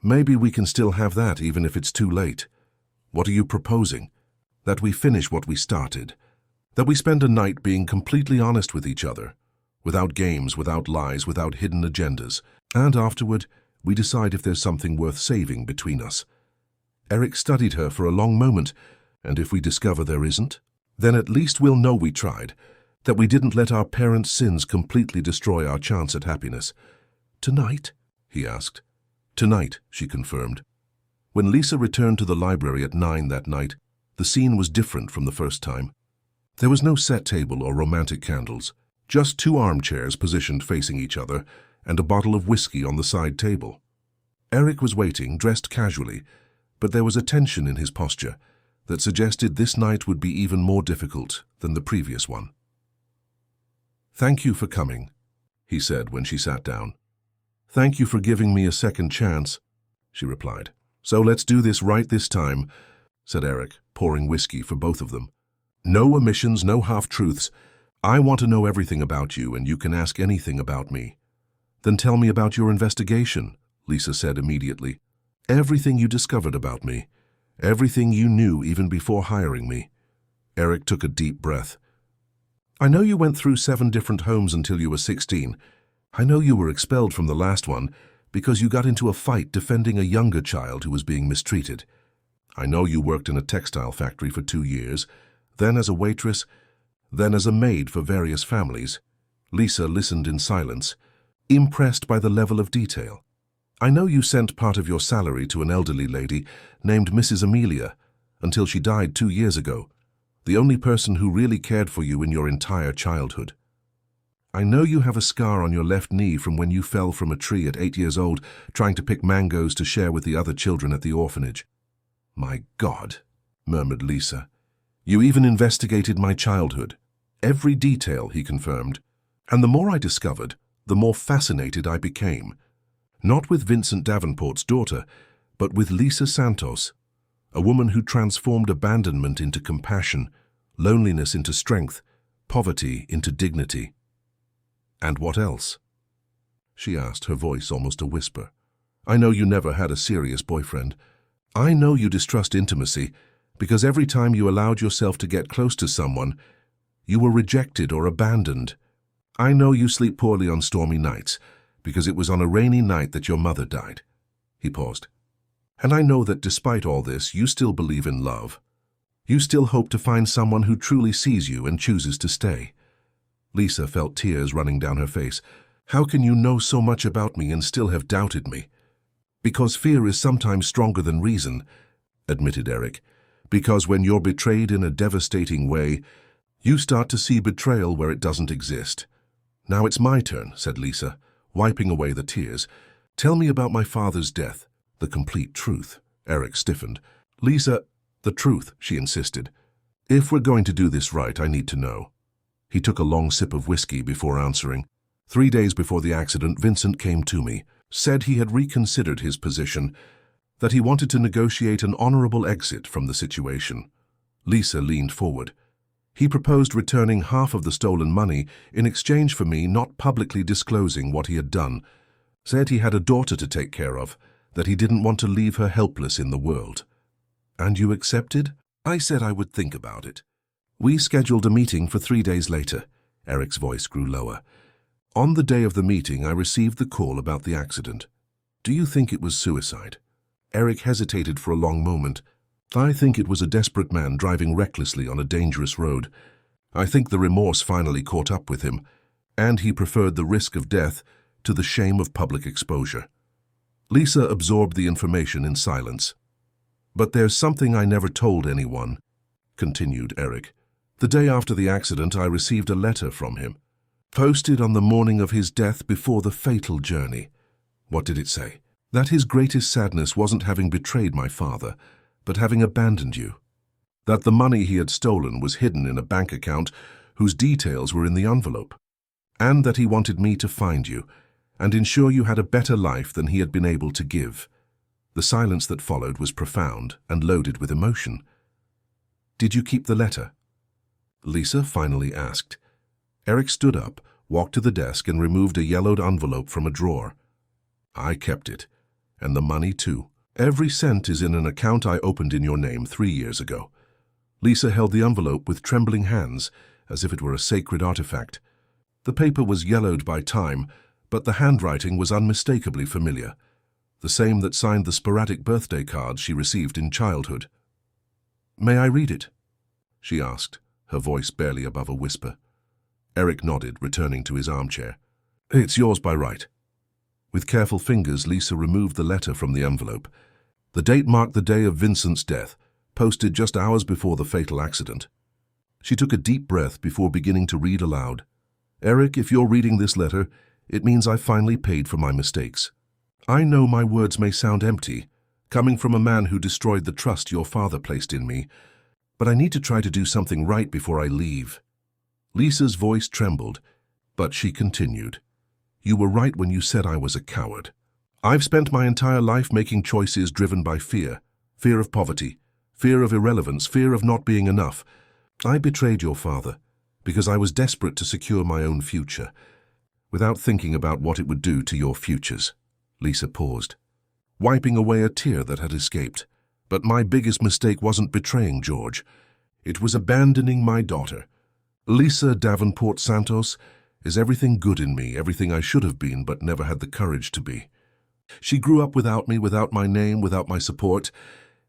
Maybe we can still have that even if it's too late. What are you proposing? That we finish what we started. That we spend a night being completely honest with each other, without games, without lies, without hidden agendas. And afterward, we decide if there's something worth saving between us. Eric studied her for a long moment, and if we discover there isn't, then at least we'll know we tried, that we didn't let our parents' sins completely destroy our chance at happiness. Tonight? He asked. Tonight, she confirmed. When Lisa returned to the library at 9 that night, the scene was different from the first time. There was no set table or romantic candles, just 2 armchairs positioned facing each other and a bottle of whiskey on the side table. Eric was waiting, dressed casually, but there was a tension in his posture that suggested this night would be even more difficult than the previous one. Thank you for coming, he said when she sat down. Thank you for giving me a second chance, she replied. So let's do this right this time, said Eric, pouring whiskey for both of them. No omissions, no half-truths. I want to know everything about you, and you can ask anything about me. Then tell me about your investigation, Lisa said immediately. Everything you discovered about me. Everything you knew even before hiring me. Eric took a deep breath. I know you went through 7 different homes until you were 16. I know you were expelled from the last one because you got into a fight defending a younger child who was being mistreated. I know you worked in a textile factory for 2 years, then as a waitress, then as a maid for various families. Lisa listened in silence, impressed by the level of detail. I know you sent part of your salary to an elderly lady named Mrs. Amelia until she died 2 years ago, the only person who really cared for you in your entire childhood. I know you have a scar on your left knee from when you fell from a tree at 8 years old trying to pick mangoes to share with the other children at the orphanage. My God, murmured Lisa. You even investigated my childhood. Every detail, he confirmed. And the more I discovered, the more fascinated I became. Not with Vincent Davenport's daughter, but with Lisa Santos, a woman who transformed abandonment into compassion, loneliness into strength, poverty into dignity. And what else? She asked, her voice almost a whisper. I know you never had a serious boyfriend. I know you distrust intimacy, because every time you allowed yourself to get close to someone, you were rejected or abandoned. I know you sleep poorly on stormy nights, because it was on a rainy night that your mother died. He paused. And I know that despite all this, you still believe in love. You still hope to find someone who truly sees you and chooses to stay. Lisa felt tears running down her face. How can you know so much about me and still have doubted me? Because fear is sometimes stronger than reason, admitted Eric. Because when you're betrayed in a devastating way, you start to see betrayal where it doesn't exist. Now it's my turn, said Lisa, wiping away the tears. Tell me about my father's death, the complete truth. Eric stiffened. Lisa, the truth, she insisted. If we're going to do this right, I need to know. He took a long sip of whiskey before answering. 3 days before the accident, Vincent came to me, said he had reconsidered his position, that he wanted to negotiate an honorable exit from the situation. Lisa leaned forward. He proposed returning half of the stolen money in exchange for me not publicly disclosing what he had done. Said he had a daughter to take care of, that he didn't want to leave her helpless in the world. And you accepted? I said I would think about it. We scheduled a meeting for 3 days later. Eric's voice grew lower. On the day of the meeting, I received the call about the accident. Do you think it was suicide? Eric hesitated for a long moment. I think it was a desperate man driving recklessly on a dangerous road. I think the remorse finally caught up with him, and he preferred the risk of death to the shame of public exposure. Lisa absorbed the information in silence. But there's something I never told anyone, continued Eric. The day after the accident, I received a letter from him. Posted on the morning of his death before the fatal journey. What did it say? That his greatest sadness wasn't having betrayed my father, but having abandoned you. That the money he had stolen was hidden in a bank account whose details were in the envelope. And that he wanted me to find you and ensure you had a better life than he had been able to give. The silence that followed was profound and loaded with emotion. Did you keep the letter? Lisa finally asked. Eric stood up, walked to the desk and removed a yellowed envelope from a drawer. I kept it, and the money too. Every cent is in an account I opened in your name 3 years ago. Lisa held the envelope with trembling hands, as if it were a sacred artifact. The paper was yellowed by time, but the handwriting was unmistakably familiar, the same that signed the sporadic birthday cards she received in childhood. May I read it? She asked, her voice barely above a whisper. Eric nodded, returning to his armchair. It's yours by right. With careful fingers, Lisa removed the letter from the envelope. The date marked the day of Vincent's death, posted just hours before the fatal accident. She took a deep breath before beginning to read aloud. Eric, if you're reading this letter, it means I finally paid for my mistakes. I know my words may sound empty, coming from a man who destroyed the trust your father placed in me, but I need to try to do something right before I leave. Lisa's voice trembled, but she continued. You were right when you said I was a coward. I've spent my entire life making choices driven by fear. Fear of poverty, fear of irrelevance, fear of not being enough. I betrayed your father because I was desperate to secure my own future, without thinking about what it would do to your futures. Lisa paused, wiping away a tear that had escaped. But my biggest mistake wasn't betraying George. It was abandoning my daughter. Lisa Davenport Santos is everything good in me, everything I should have been but never had the courage to be. She grew up without me, without my name, without my support,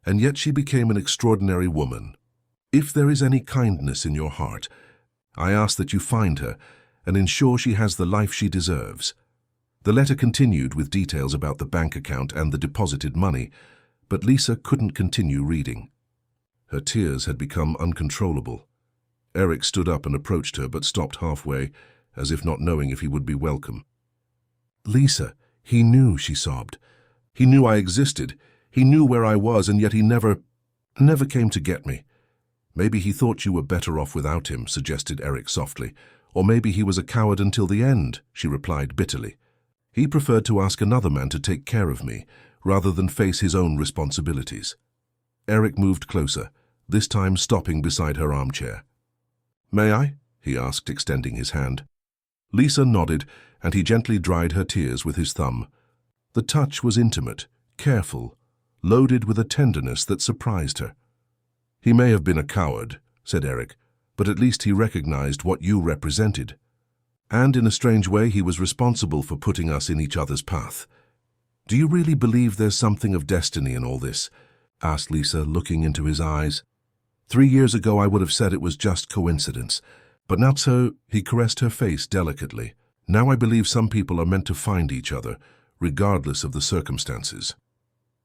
and yet she became an extraordinary woman. If there is any kindness in your heart, I ask that you find her and ensure she has the life she deserves. The letter continued with details about the bank account and the deposited money, but Lisa couldn't continue reading. Her tears had become uncontrollable. Eric stood up and approached her, but stopped halfway, as if not knowing if he would be welcome. Lisa, he knew, she sobbed. He knew I existed. He knew where I was, and yet he never came to get me. Maybe he thought you were better off without him, suggested Eric softly. Or maybe he was a coward until the end, she replied bitterly. He preferred to ask another man to take care of me, rather than face his own responsibilities. Eric moved closer, this time stopping beside her armchair. May I? He asked, extending his hand. Lisa nodded, and he gently dried her tears with his thumb. The touch was intimate, careful, loaded with a tenderness that surprised her. He may have been a coward, said Eric, but at least he recognized what you represented. And in a strange way, he was responsible for putting us in each other's path. Do you really believe there's something of destiny in all this? Asked Lisa, looking into his eyes. 3 years ago, I would have said it was just coincidence. But now so, he caressed her face delicately. Now I believe some people are meant to find each other, regardless of the circumstances.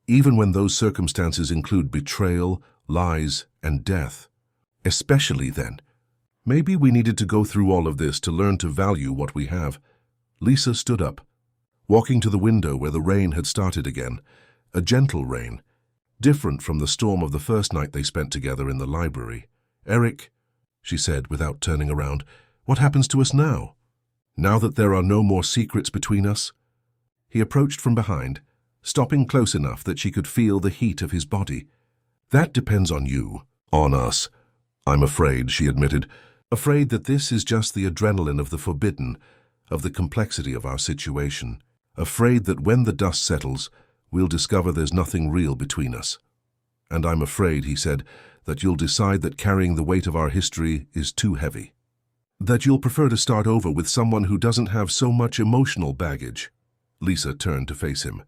Even when those circumstances include betrayal, lies, and death. Especially then. Maybe we needed to go through all of this to learn to value what we have. Lisa stood up, walking to the window where the rain had started again. A gentle rain, different from the storm of the first night they spent together in the library. Eric, she said without turning around, what happens to us now? Now that there are no more secrets between us? He approached from behind, stopping close enough that she could feel the heat of his body. That depends on you, on us. I'm afraid, she admitted, afraid that this is just the adrenaline of the forbidden, of the complexity of our situation. Afraid that when the dust settles, we'll discover there's nothing real between us. And I'm afraid, he said, that you'll decide that carrying the weight of our history is too heavy. That you'll prefer to start over with someone who doesn't have so much emotional baggage. Lisa turned to face him.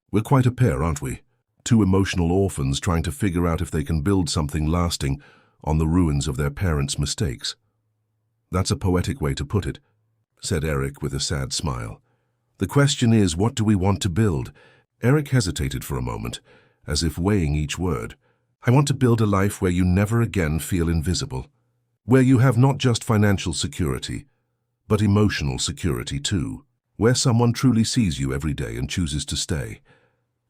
We're quite a pair, aren't we? Two emotional orphans trying to figure out if they can build something lasting on the ruins of their parents' mistakes. That's a poetic way to put it, said Eric with a sad smile. The question is, what do we want to build? Eric hesitated for a moment, as if weighing each word. I want to build a life where you never again feel invisible, where you have not just financial security, but emotional security too, where someone truly sees you every day and chooses to stay.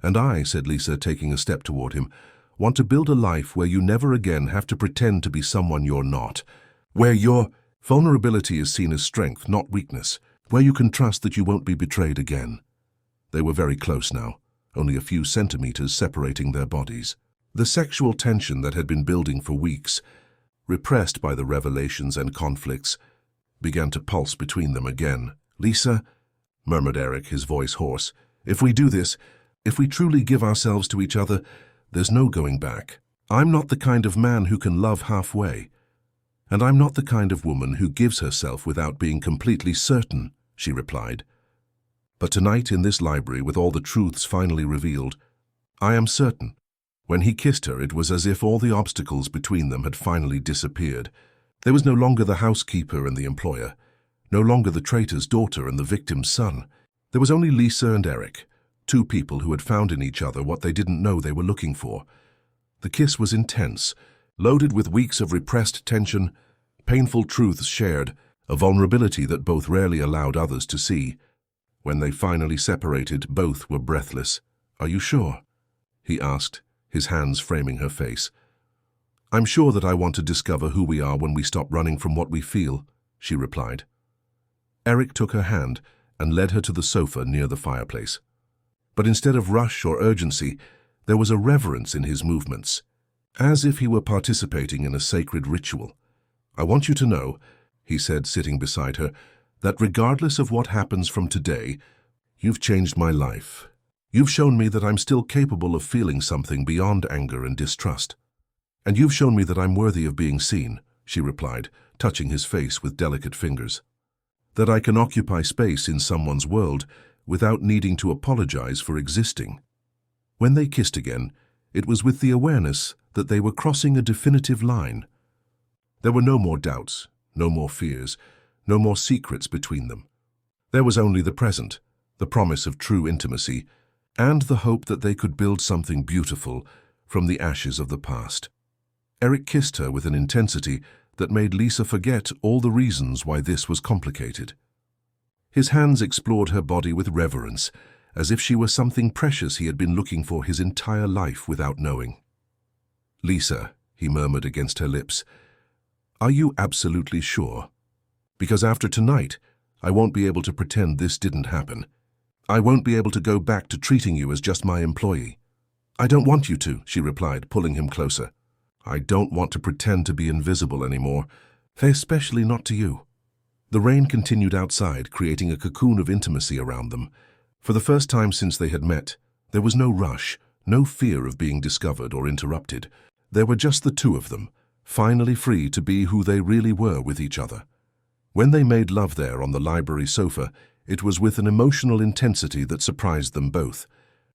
And I, said Lisa, taking a step toward him, want to build a life where you never again have to pretend to be someone you're not, where your vulnerability is seen as strength, not weakness, where you can trust that you won't be betrayed again. They were very close now, only a few centimeters separating their bodies. The sexual tension that had been building for weeks, repressed by the revelations and conflicts, began to pulse between them again. Lisa, murmured Eric, his voice hoarse, if we do this, if we truly give ourselves to each other, there's no going back. I'm not the kind of man who can love halfway. And I'm not the kind of woman who gives herself without being completely certain, she replied. But tonight in this library, with all the truths finally revealed, I am certain. When he kissed her, it was as if all the obstacles between them had finally disappeared. There was no longer the housekeeper and the employer, no longer the traitor's daughter and the victim's son. There was only Lisa and Eric, two people who had found in each other what they didn't know they were looking for. The kiss was intense, loaded with weeks of repressed tension, painful truths shared, a vulnerability that both rarely allowed others to see. When they finally separated, both were breathless. Are you sure? He asked, his hands framing her face. I'm sure that I want to discover who we are when we stop running from what we feel, she replied. Eric took her hand and led her to the sofa near the fireplace. But instead of rush or urgency, there was a reverence in his movements, as if he were participating in a sacred ritual. I want you to know, he said, sitting beside her, that regardless of what happens from today, you've changed my life. You've shown me that I'm still capable of feeling something beyond anger and distrust. And you've shown me that I'm worthy of being seen, she replied, touching his face with delicate fingers. That I can occupy space in someone's world without needing to apologize for existing. When they kissed again, it was with the awareness that they were crossing a definitive line. There were no more doubts, no more fears, no more secrets between them. There was only the present, the promise of true intimacy, and the hope that they could build something beautiful from the ashes of the past. Eric kissed her with an intensity that made Lisa forget all the reasons why this was complicated. His hands explored her body with reverence, as if she were something precious he had been looking for his entire life without knowing. Lisa, he murmured against her lips, are you absolutely sure? Because after tonight, I won't be able to pretend this didn't happen. I won't be able to go back to treating you as just my employee. I don't want you to, she replied, pulling him closer. I don't want to pretend to be invisible anymore, especially not to you. The rain continued outside, creating a cocoon of intimacy around them. For the first time since they had met, there was no rush, no fear of being discovered or interrupted. There were just the two of them, finally free to be who they really were with each other. When they made love there on the library sofa, it was with an emotional intensity that surprised them both.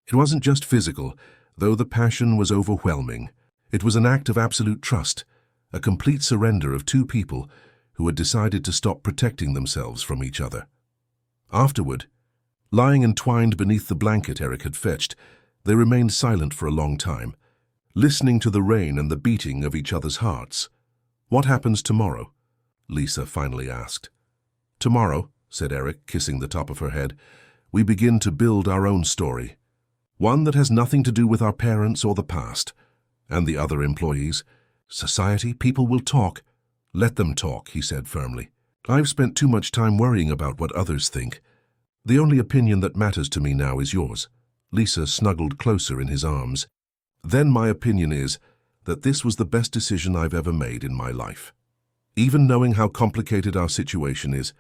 It wasn't just physical, though the passion was overwhelming. It was an act of absolute trust, a complete surrender of two people who had decided to stop protecting themselves from each other. Afterward, lying entwined beneath the blanket Eric had fetched, they remained silent for a long time, listening to the rain and the beating of each other's hearts. What happens tomorrow? Lisa finally asked. Tomorrow, said Eric, kissing the top of her head, we begin to build our own story. One that has nothing to do with our parents or the past. And the other employees. Society, people will talk. Let them talk, he said firmly. I've spent too much time worrying about what others think. The only opinion that matters to me now is yours. Lisa snuggled closer in his arms. Then my opinion is that this was the best decision I've ever made in my life. Even knowing how complicated our situation is,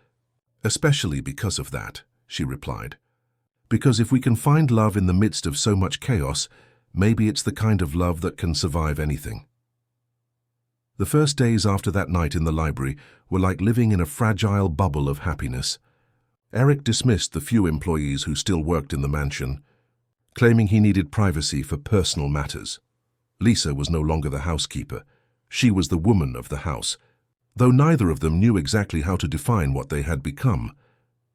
especially because of that, she replied. Because if we can find love in the midst of so much chaos, maybe it's the kind of love that can survive anything. The first days after that night in the library were like living in a fragile bubble of happiness. Eric dismissed the few employees who still worked in the mansion, claiming he needed privacy for personal matters. Lisa was no longer the housekeeper. She was the woman of the house, though neither of them knew exactly how to define what they had become.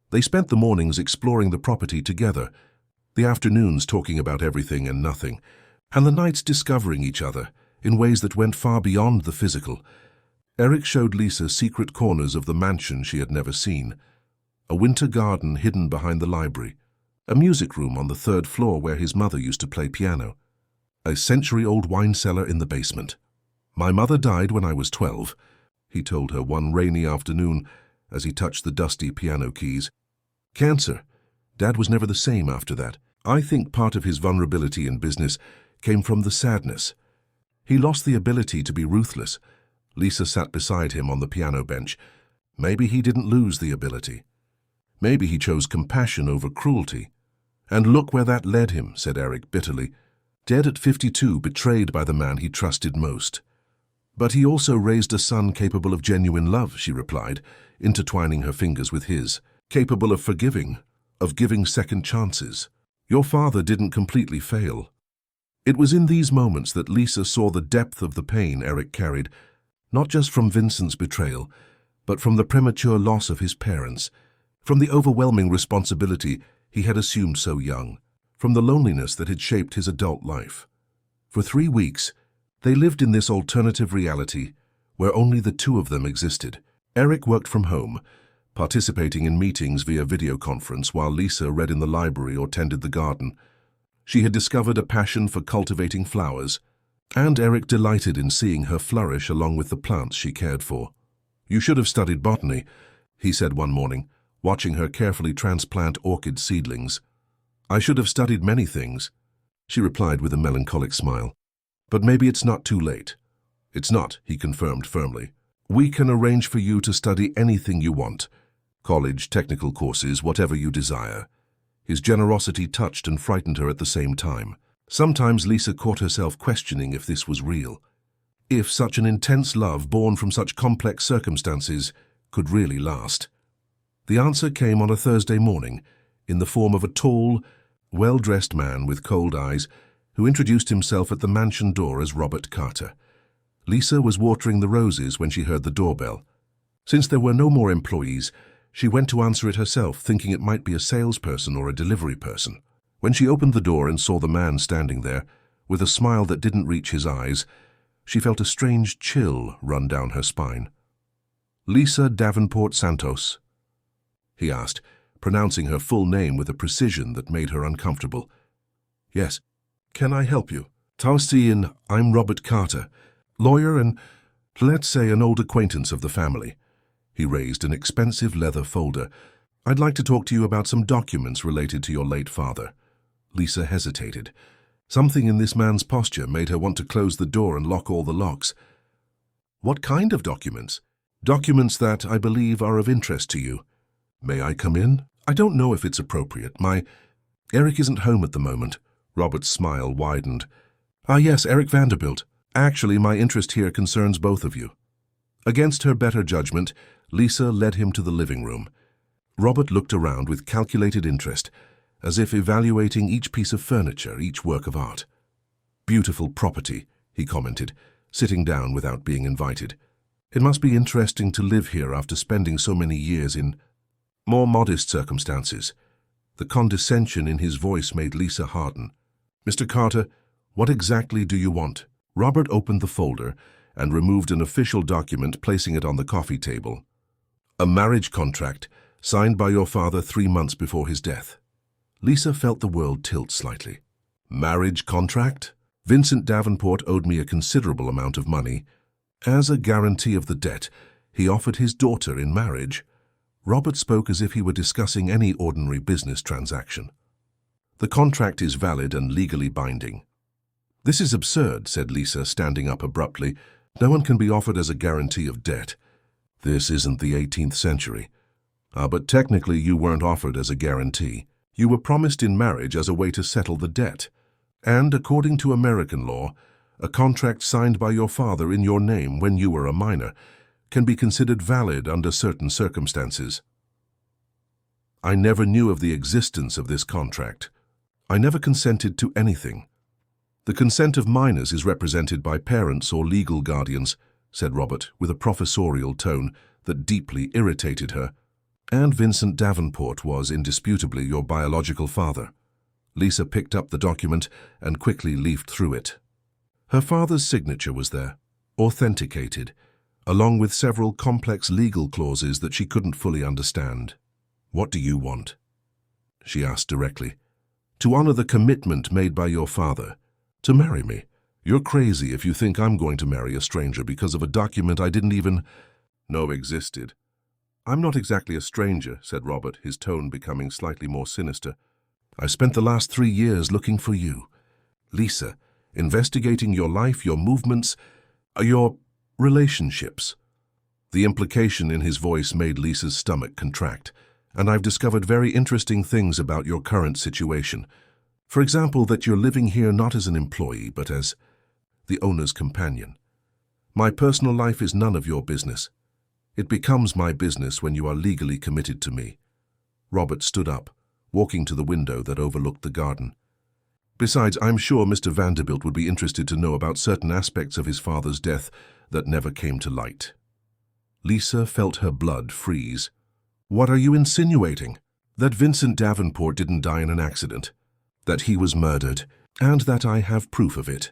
They spent the mornings exploring the property together, the afternoons talking about everything and nothing, and the nights discovering each other in ways that went far beyond the physical. Eric showed Lisa secret corners of the mansion she had never seen. A winter garden hidden behind the library, a music room on the third floor where his mother used to play piano, a century-old wine cellar in the basement. "My mother died when I was 12, he told her one rainy afternoon as he touched the dusty piano keys. "Cancer. Dad was never the same after that. I think part of his vulnerability in business came from the sadness. He lost the ability to be ruthless." Lisa sat beside him on the piano bench. Maybe he didn't lose the ability. Maybe he chose compassion over cruelty. "And look where that led him," said Eric bitterly. "Dead at 52, betrayed by the man he trusted most." "But he also raised a son capable of genuine love," she replied, intertwining her fingers with his. "Capable of forgiving, of giving second chances. Your father didn't completely fail." It was in these moments that Lisa saw the depth of the pain Eric carried, not just from Vincent's betrayal, but from the premature loss of his parents, from the overwhelming responsibility he had assumed so young, from the loneliness that had shaped his adult life. For 3 weeks, they lived in this alternative reality where only the two of them existed. Eric worked from home, participating in meetings via video conference while Lisa read in the library or tended the garden. She had discovered a passion for cultivating flowers, and Eric delighted in seeing her flourish along with the plants she cared for. "You should have studied botany," he said one morning, watching her carefully transplant orchid seedlings. "I should have studied many things," she replied with a melancholic smile. "But maybe it's not too late." "It's not," he confirmed firmly. "We can arrange for you to study anything you want. College, technical courses, whatever you desire." His generosity touched and frightened her at the same time. Sometimes Lisa caught herself questioning if this was real. If such an intense love born from such complex circumstances could really last. The answer came on a Thursday morning, in the form of a tall, well-dressed man with cold eyes who introduced himself at the mansion door as Robert Carter. Lisa was watering the roses when she heard the doorbell. Since there were no more employees, she went to answer it herself, thinking it might be a salesperson or a delivery person. When she opened the door and saw the man standing there, with a smile that didn't reach his eyes, she felt a strange chill run down her spine. "Lisa Davenport Santos?" he asked, pronouncing her full name with a precision that made her uncomfortable. "Yes. Can I help you?" "Taustian, I'm Robert Carter, lawyer and, let's say, an old acquaintance of the family." He raised an expensive leather folder. "I'd like to talk to you about some documents related to your late father." Lisa hesitated. Something in this man's posture made her want to close the door and lock all the locks. "What kind of documents?" "Documents that, I believe, are of interest to you." "May I come in?" "I don't know if it's appropriate. Eric isn't home at the moment." Robert's smile widened. "Ah, yes, Eric Vanderbilt. Actually, my interest here concerns both of you." Against her better judgment, Lisa led him to the living room. Robert looked around with calculated interest, as if evaluating each piece of furniture, each work of art. "Beautiful property," he commented, sitting down without being invited. "It must be interesting to live here after spending so many years in more modest circumstances." The condescension in his voice made Lisa harden. "Mr. Carter, what exactly do you want?" Robert opened the folder and removed an official document, placing it on the coffee table. "A marriage contract, signed by your father 3 months before his death." Lisa felt the world tilt slightly. "Marriage contract? Vincent Davenport owed me a considerable amount of money. As a guarantee of the debt, he offered his daughter in marriage." Robert spoke as if he were discussing any ordinary business transaction. "The contract is valid and legally binding." "This is absurd," said Lisa, standing up abruptly. "No one can be offered as a guarantee of debt. This isn't the 18th century. But technically you weren't offered as a guarantee. You were promised in marriage as a way to settle the debt. And according to American law, a contract signed by your father in your name when you were a minor can be considered valid under certain circumstances." "I never knew of the existence of this contract. I never consented to anything." "The consent of minors is represented by parents or legal guardians," said Robert, with a professorial tone that deeply irritated her. "And Vincent Davenport was indisputably your biological father." Lisa picked up the document and quickly leafed through it. Her father's signature was there, authenticated, along with several complex legal clauses that she couldn't fully understand. "What do you want?" she asked directly. "To honor the commitment made by your father. To marry me. You're crazy if you think I'm going to marry a stranger because of a document I didn't even know existed." "I'm not exactly a stranger," said Robert, his tone becoming slightly more sinister. "I spent the last 3 years looking for you, Lisa, investigating your life, your movements, your relationships." The implication in his voice made Lisa's stomach contract. "And I've discovered very interesting things about your current situation. For example, that you're living here not as an employee, but as the owner's companion. My personal life is none of your business. It becomes my business when you are legally committed to me." Robert stood up, walking to the window that overlooked the garden. "Besides, I'm sure Mr. Vanderbilt would be interested to know about certain aspects of his father's death that never came to light." Lisa felt her blood freeze. "What are you insinuating?" "That Vincent Davenport didn't die in an accident. That he was murdered, and that I have proof of it."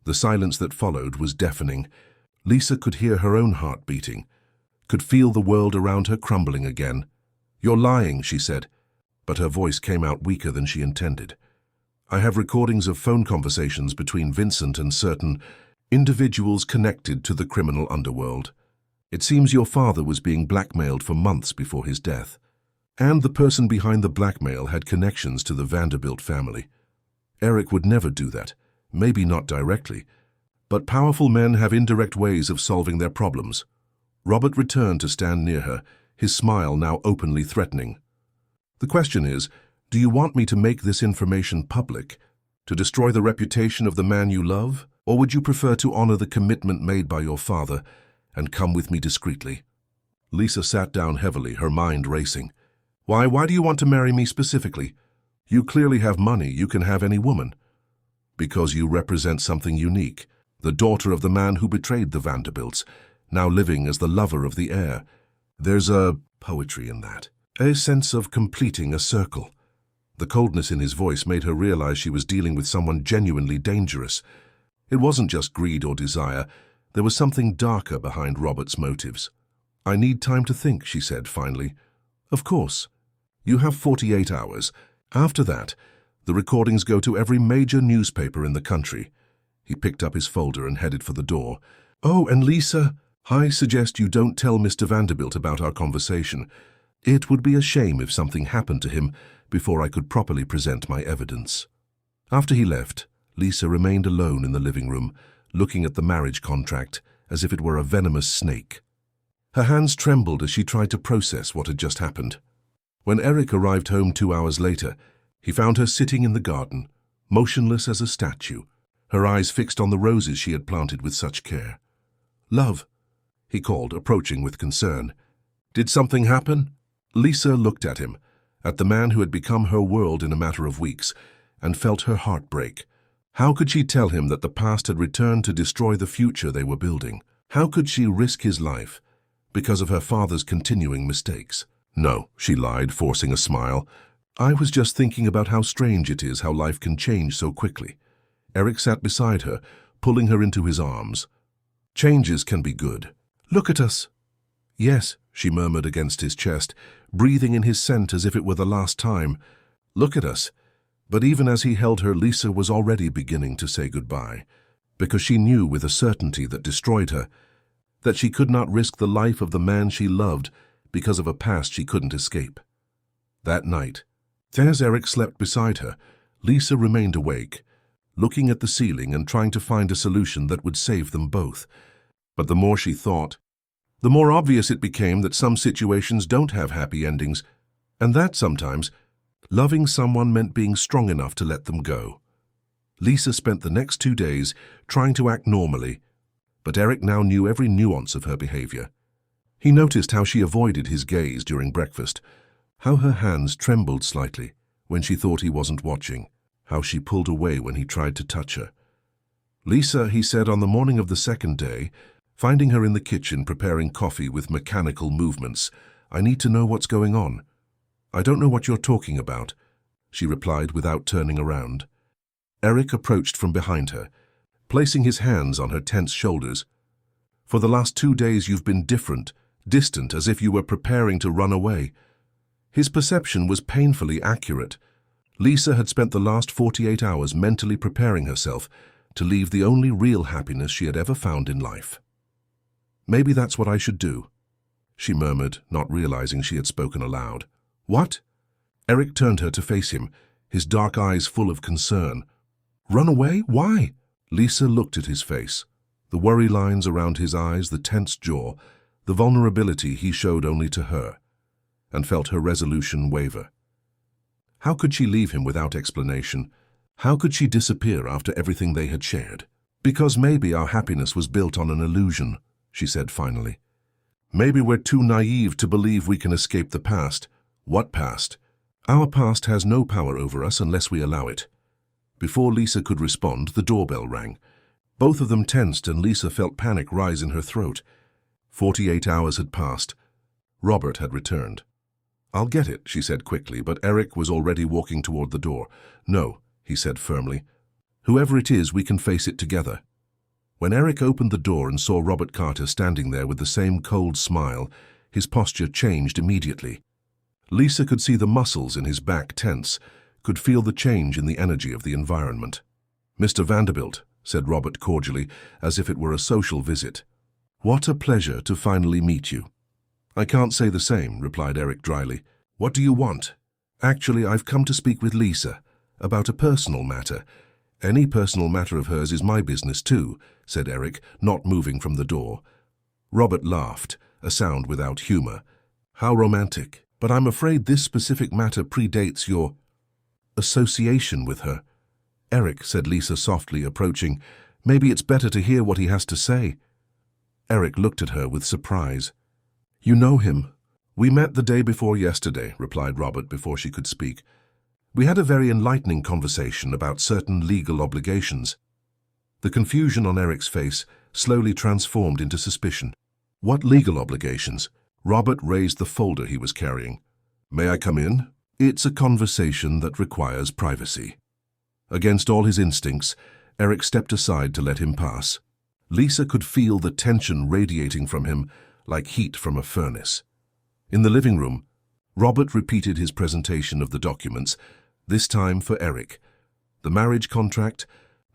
The silence that followed was deafening. Lisa could hear her own heart beating, could feel the world around her crumbling again. "You're lying," she said, but her voice came out weaker than she intended. "I have recordings of phone conversations between Vincent and certain individuals connected to the criminal underworld. It seems your father was being blackmailed for months before his death. And the person behind the blackmail had connections to the Vanderbilt family. Eric would never do that, maybe not directly, but powerful men have indirect ways of solving their problems." Robert returned to stand near her, his smile now openly threatening. "The question is, do you want me to make this information public, to destroy the reputation of the man you love, or would you prefer to honor the commitment made by your father and come with me discreetly?" Lisa sat down heavily, her mind racing. Why do you want to marry me specifically? You clearly have money, you can have any woman." "Because you represent something unique, the daughter of the man who betrayed the Vanderbilts, now living as the lover of the heir. There's a poetry in that, a sense of completing a circle." The coldness in his voice made her realize she was dealing with someone genuinely dangerous. It wasn't just greed or desire, there was something darker behind Robert's motives. "I need time to think," she said finally. "Of course. You have 48 hours. After that, the recordings go to every major newspaper in the country." He picked up his folder and headed for the door. "Oh, and Lisa, I suggest you don't tell Mr. Vanderbilt about our conversation. It would be a shame if something happened to him before I could properly present my evidence." After he left, Lisa remained alone in the living room, looking at the marriage contract as if it were a venomous snake. Her hands trembled as she tried to process what had just happened. When Eric arrived home 2 hours later, he found her sitting in the garden, motionless as a statue, her eyes fixed on the roses she had planted with such care. "Love," he called, approaching with concern. "Did something happen?" Lisa looked at him, at the man who had become her world in a matter of weeks, and felt her heart break. How could she tell him that the past had returned to destroy the future they were building? How could she risk his life because of her father's continuing mistakes? "No," she lied, forcing a smile. "I was just thinking about how strange it is how life can change so quickly." Eric sat beside her, pulling her into his arms. "Changes can be good. Look at us." "Yes," she murmured against his chest, breathing in his scent as if it were the last time. "Look at us." But even as he held her, Lisa was already beginning to say goodbye, because she knew with a certainty that destroyed her that she could not risk the life of the man she loved because of a past she couldn't escape. That night, as Eric slept beside her, Lisa remained awake, looking at the ceiling and trying to find a solution that would save them both. But the more she thought, the more obvious it became that some situations don't have happy endings, and that sometimes loving someone meant being strong enough to let them go. Lisa spent the next 2 days trying to act normally, but Eric now knew every nuance of her behavior. He noticed how she avoided his gaze during breakfast, how her hands trembled slightly when she thought he wasn't watching, how she pulled away when he tried to touch her. "Lisa," he said on the morning of the second day, finding her in the kitchen preparing coffee with mechanical movements, "I need to know what's going on." "I don't know what you're talking about," she replied without turning around. Eric approached from behind her, placing his hands on her tense shoulders. For the last 2 days you've been different, distant, as if you were preparing to run away. His perception was painfully accurate. Lisa had spent the last 48 hours mentally preparing herself to leave the only real happiness she had ever found in life. "Maybe that's what I should do," she murmured, not realizing she had spoken aloud. "What?" Eric turned her to face him, his dark eyes full of concern. "Run away? Why?" Lisa looked at his face, the worry lines around his eyes, the tense jaw, the vulnerability he showed only to her, and felt her resolution waver. How could she leave him without explanation? How could she disappear after everything they had shared? "Because maybe our happiness was built on an illusion," she said finally. "Maybe we're too naive to believe we can escape the past." "What past?" "Our past has no power over us unless we allow it." Before Lisa could respond, the doorbell rang. Both of them tensed and Lisa felt panic rise in her throat. 48 hours had passed. Robert had returned. "I'll get it," she said quickly, but Eric was already walking toward the door. "No," he said firmly. "Whoever it is, we can face it together." When Eric opened the door and saw Robert Carter standing there with the same cold smile, his posture changed immediately. Lisa could see the muscles in his back tense, could feel the change in the energy of the environment. "Mr. Vanderbilt," said Robert cordially, as if it were a social visit. "What a pleasure to finally meet you." "I can't say the same," replied Eric dryly. "What do you want?" "Actually, I've come to speak with Lisa about a personal matter." "Any personal matter of hers is my business too," said Eric, not moving from the door. Robert laughed, a sound without humor. "How romantic. But I'm afraid this specific matter predates your association with her." "Eric," said Lisa softly, approaching, "maybe it's better to hear what he has to say." Eric looked at her with surprise. "You know him?" "We met the day before yesterday," replied Robert before she could speak. "We had a very enlightening conversation about certain legal obligations." The confusion on Eric's face slowly transformed into suspicion. "What legal obligations?" Robert raised the folder he was carrying. "May I come in?" "It's a conversation that requires privacy." Against all his instincts, Eric stepped aside to let him pass. Lisa could feel the tension radiating from him like heat from a furnace. In the living room, Robert repeated his presentation of the documents, this time for Eric. The marriage contract,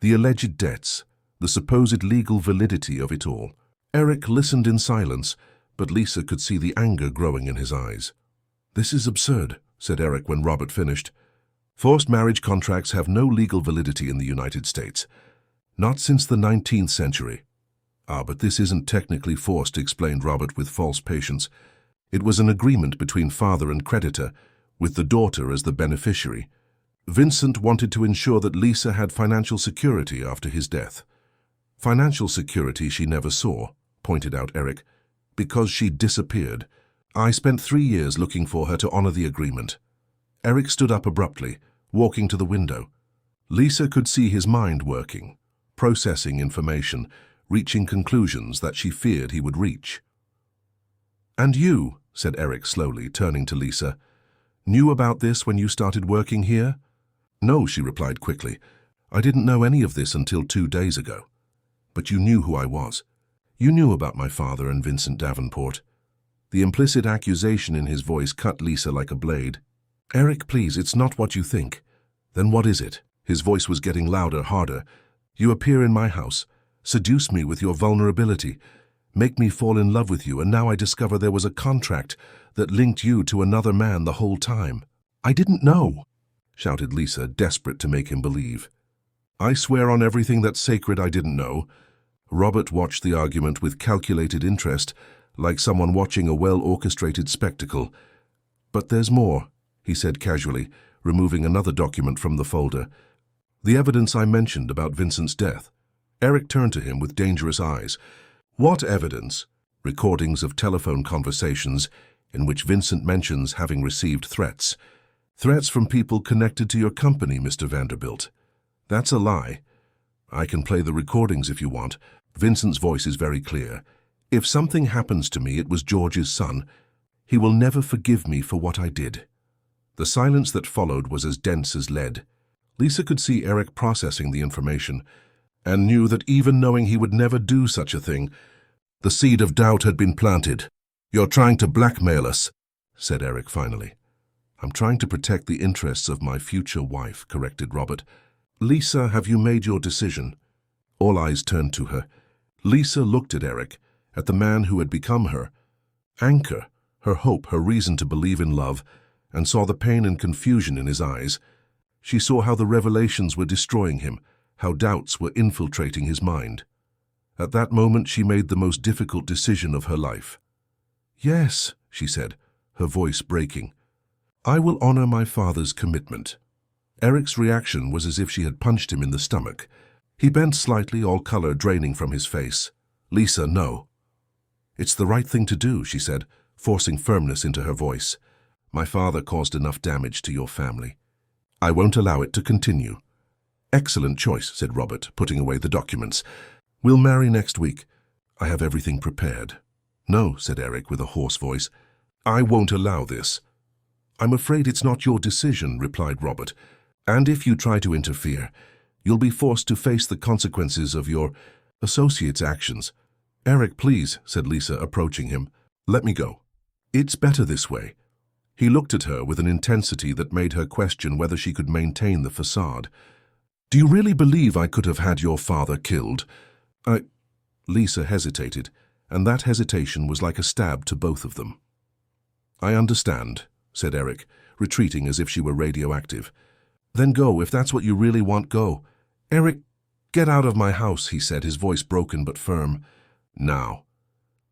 the alleged debts, the supposed legal validity of it all. Eric listened in silence, but Lisa could see the anger growing in his eyes. "This is absurd," said Eric when Robert finished. "Forced marriage contracts have no legal validity in the United States. Not since the 19th century. "Ah, but this isn't technically forced," explained Robert with false patience. "It was an agreement between father and creditor, with the daughter as the beneficiary. Vincent wanted to ensure that Lisa had financial security after his death." "Financial security she never saw," pointed out Eric, "because she disappeared. I spent 3 years looking for her to honor the agreement." Eric stood up abruptly, walking to the window. Lisa could see his mind working, processing information, reaching conclusions that she feared he would reach. "And you," said Eric slowly, turning to Lisa, "knew about this when you started working here?" "No," she replied quickly. "I didn't know any of this until 2 days ago." "But you knew who I was. You knew about my father and Vincent Davenport." The implicit accusation in his voice cut Lisa like a blade. "Eric, please, it's not what you think." "Then what is it?" His voice was getting louder, harder. "You appear in my house, seduce me with your vulnerability, make me fall in love with you, and now I discover there was a contract that linked you to another man the whole time." "I didn't know," shouted Lisa, desperate to make him believe. "I swear on everything that's sacred I didn't know." Robert watched the argument with calculated interest, like someone watching a well-orchestrated spectacle. "But there's more," he said casually, removing another document from the folder. "The evidence I mentioned about Vincent's death." Eric turned to him with dangerous eyes. "What evidence?" "Recordings of telephone conversations in which Vincent mentions having received threats. Threats from people connected to your company, Mr. Vanderbilt." "That's a lie." "I can play the recordings if you want." Vincent's voice is very clear. "If something happens to me, it was George's son. He will never forgive me for what I did." The silence that followed was as dense as lead. Lisa could see Eric processing the information, and knew that even knowing he would never do such a thing, The seed of doubt had been planted. "You're trying to blackmail us," said Eric finally. "I'm trying to protect the interests of my future wife," corrected Robert. "Lisa, have you made your decision?" All eyes turned to her. Lisa looked at Eric, at the man who had become her anchor, her hope, her reason to believe in love, and saw the pain and confusion in his eyes. She saw how the revelations were destroying him, how doubts were infiltrating his mind. At that moment, she made the most difficult decision of her life. "Yes," she said, her voice breaking. "I will honor my father's commitment." Eric's reaction was as if she had punched him in the stomach. He bent slightly, all color draining from his face. "Lisa, no." "It's the right thing to do," she said, forcing firmness into her voice. "My father caused enough damage to your family. I won't allow it to continue." "Excellent choice," said Robert, putting away the documents. "We'll marry next week. I have everything prepared." "No," said Eric with a hoarse voice. "I won't allow this." "I'm afraid it's not your decision," replied Robert. "And if you try to interfere, you'll be forced to face the consequences of your associate's actions." "Eric, please," said Lisa, approaching him. "Let me go. It's better this way." He looked at her with an intensity that made her question whether she could maintain the facade. "Do you really believe I could have had your father killed?" Lisa hesitated, and that hesitation was like a stab to both of them. "I understand," said Eric, retreating as if she were radioactive. "Then go, if that's what you really want, go." "Eric, get out of my house," he said, his voice broken but firm. "Now."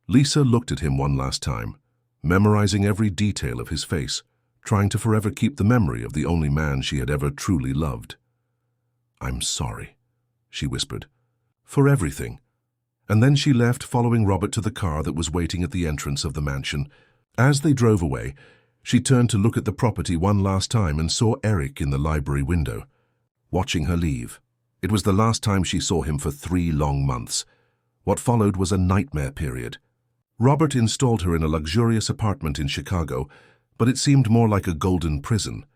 Lisa looked at him one last time, memorizing every detail of his face, trying to forever keep the memory of the only man she had ever truly loved. "I'm sorry," she whispered, "for everything." And then she left, following Robert to the car that was waiting at the entrance of the mansion. As they drove away, she turned to look at the property one last time and saw Eric in the library window, watching her leave. It was the last time she saw him for 3 long months. What followed was a nightmare period. Robert installed her in a luxurious apartment in Chicago, but it seemed more like a golden prison.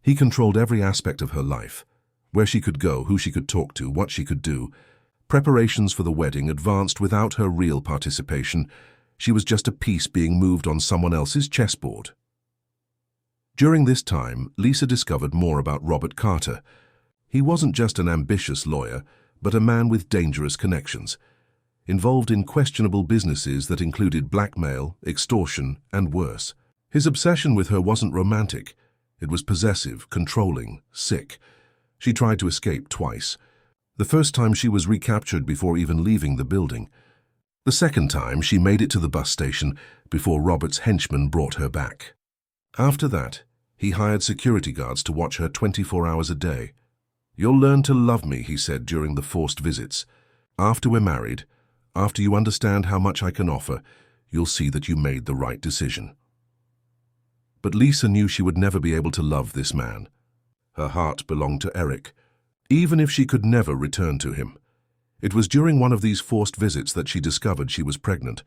He controlled every aspect of her life, where she could go, who she could talk to, what she could do. Preparations for the wedding advanced without her real participation. She was just a piece being moved on someone else's chessboard. During this time, Lisa discovered more about Robert Carter. He wasn't just an ambitious lawyer, but a man with dangerous connections, involved in questionable businesses that included blackmail, extortion, and worse. His obsession with her wasn't romantic. It was possessive, controlling, sick. She tried to escape twice. The first time she was recaptured before even leaving the building. The second time she made it to the bus station before Robert's henchmen brought her back. After that, he hired security guards to watch her 24 hours a day. "You'll learn to love me," he said during the forced visits. "After we're married, after you understand how much I can offer, you'll see that you made the right decision." But Lisa knew she would never be able to love this man. Her heart belonged to Eric, even if she could never return to him. It was during one of these forced visits that she discovered she was pregnant.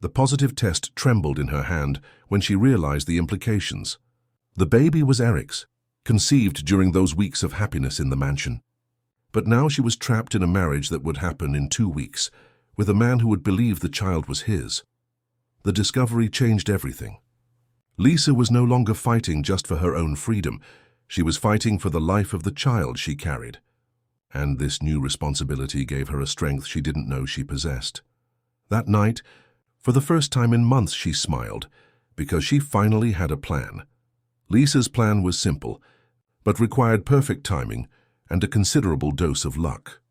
The positive test trembled in her hand when she realized the implications. The baby was Eric's, conceived during those weeks of happiness in the mansion. But now she was trapped in a marriage that would happen in 2 weeks, with a man who would believe the child was his. The discovery changed everything. Lisa was no longer fighting just for her own freedom. She was fighting for the life of the child she carried. And this new responsibility gave her a strength she didn't know she possessed. That night, for the first time in months, she smiled, because she finally had a plan. Lisa's plan was simple, but required perfect timing and a considerable dose of luck.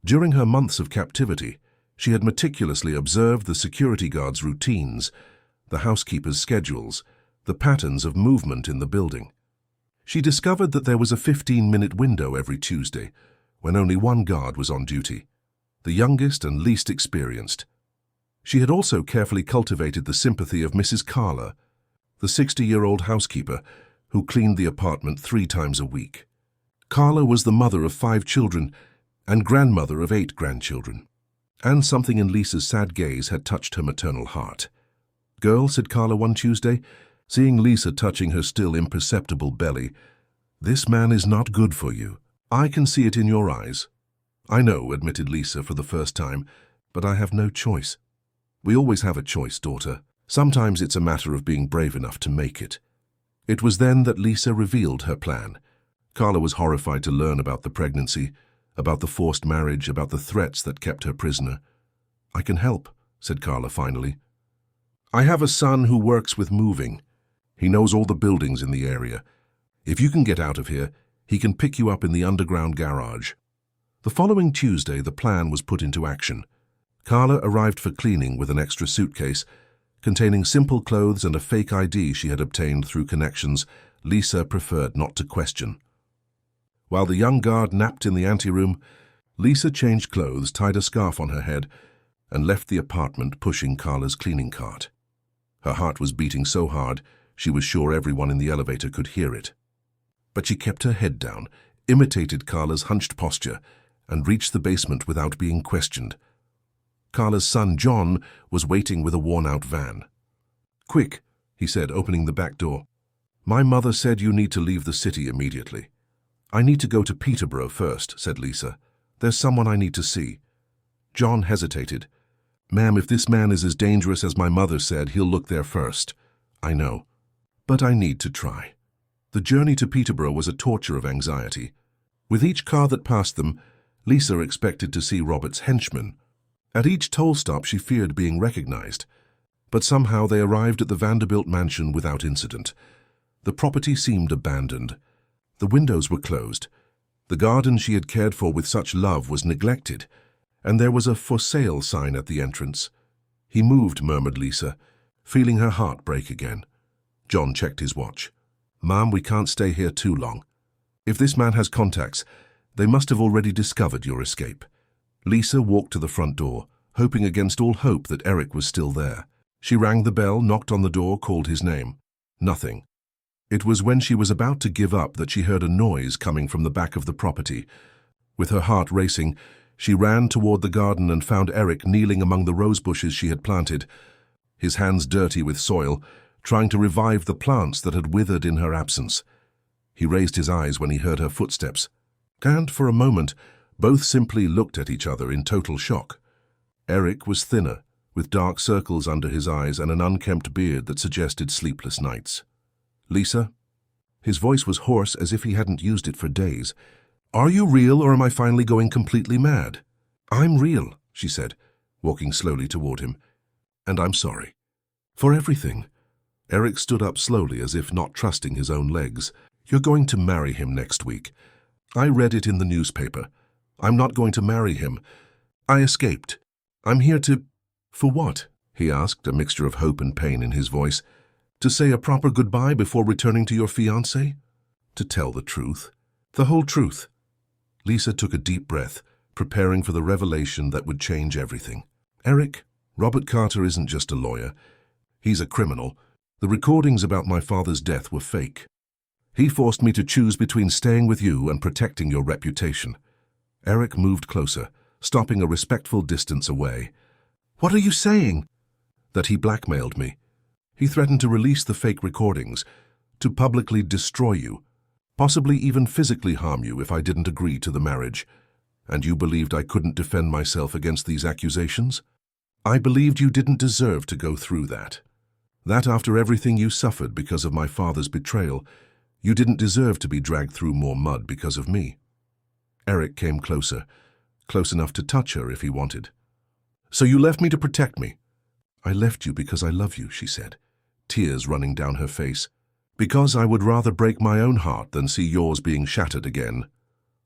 During her months of captivity, she had meticulously observed the security guards' routines, the housekeepers' schedules, the patterns of movement in the building. She discovered that there was a 15-minute window every Tuesday, when only one guard was on duty, the youngest and least experienced. She had also carefully cultivated the sympathy of Mrs. Carla, the 60-year-old housekeeper who cleaned the apartment 3 times a week. Carla was the mother of 5 children and grandmother of 8 grandchildren. And something in Lisa's sad gaze had touched her maternal heart. "Girl," said Carla one Tuesday, seeing Lisa touching her still imperceptible belly, "this man is not good for you. I can see it in your eyes." "I know," admitted Lisa for the first time, "but I have no choice." We always have a choice, daughter. Sometimes it's a matter of being brave enough to make it. It was then that Lisa revealed her plan. Carla was horrified to learn about the pregnancy, about the forced marriage, about the threats that kept her prisoner. "I can help," said Carla finally. "I have a son who works with moving. He knows all the buildings in the area. If you can get out of here, he can pick you up in the underground garage." The following Tuesday, the plan was put into action. Carla arrived for cleaning with an extra suitcase containing simple clothes and a fake ID she had obtained through connections Lisa preferred not to question. While the young guard napped in the anteroom, Lisa changed clothes, tied a scarf on her head, and left the apartment pushing Carla's cleaning cart. Her heart was beating so hard she was sure everyone in the elevator could hear it. But she kept her head down, imitated Carla's hunched posture, and reached the basement without being questioned. Carla's son, John, was waiting with a worn-out van. "Quick," he said, opening the back door. "My mother said you need to leave the city immediately." "I need to go to Peterborough first," said Lisa. "There's someone I need to see." John hesitated. "Ma'am, if this man is as dangerous as my mother said, he'll look there first." "I know. But I need to try." The journey to Peterborough was a torture of anxiety. With each car that passed them, Lisa expected to see Robert's henchmen. At each toll stop she feared being recognized. But somehow they arrived at the Vanderbilt mansion without incident. The property seemed abandoned. The windows were closed. The garden she had cared for with such love was neglected, and there was a "for sale" sign at the entrance. "He moved," murmured Lisa, feeling her heart break again. John checked his watch. "Ma'am, we can't stay here too long. If this man has contacts, they must have already discovered your escape." Lisa walked to the front door, hoping against all hope that Eric was still there. She rang the bell, knocked on the door, called his name. Nothing. It was when she was about to give up that she heard a noise coming from the back of the property. With her heart racing, she ran toward the garden and found Eric kneeling among the rose bushes she had planted, his hands dirty with soil, trying to revive the plants that had withered in her absence. He raised his eyes when he heard her footsteps, and for a moment, both simply looked at each other in total shock. Eric was thinner, with dark circles under his eyes and an unkempt beard that suggested sleepless nights. "Lisa?" His voice was hoarse as if he hadn't used it for days. "Are you real, or am I finally going completely mad?" "I'm real," she said, walking slowly toward him. "And I'm sorry. For everything." Eric stood up slowly as if not trusting his own legs. "You're going to marry him next week. I read it in the newspaper. I'm not going to marry him. I escaped. I'm here to—" "For what?" he asked, a mixture of hope and pain in his voice. "To say a proper goodbye before returning to your fiancé? To tell the truth. The whole truth." Lisa took a deep breath, preparing for the revelation that would change everything. "Eric, Robert Carter isn't just a lawyer. He's a criminal. The recordings about my father's death were fake. He forced me to choose between staying with you and protecting your reputation." Eric moved closer, stopping a respectful distance away. "What are you saying?" "That he blackmailed me. He threatened to release the fake recordings, to publicly destroy you, possibly even physically harm you if I didn't agree to the marriage. And you believed I couldn't defend myself against these accusations? I believed you didn't deserve to go through that. That after everything you suffered because of my father's betrayal, you didn't deserve to be dragged through more mud because of me." Eric came closer, close enough to touch her if he wanted. "So you left me to protect me?" "I left you because I love you," she said, tears running down her face. "Because I would rather break my own heart than see yours being shattered again."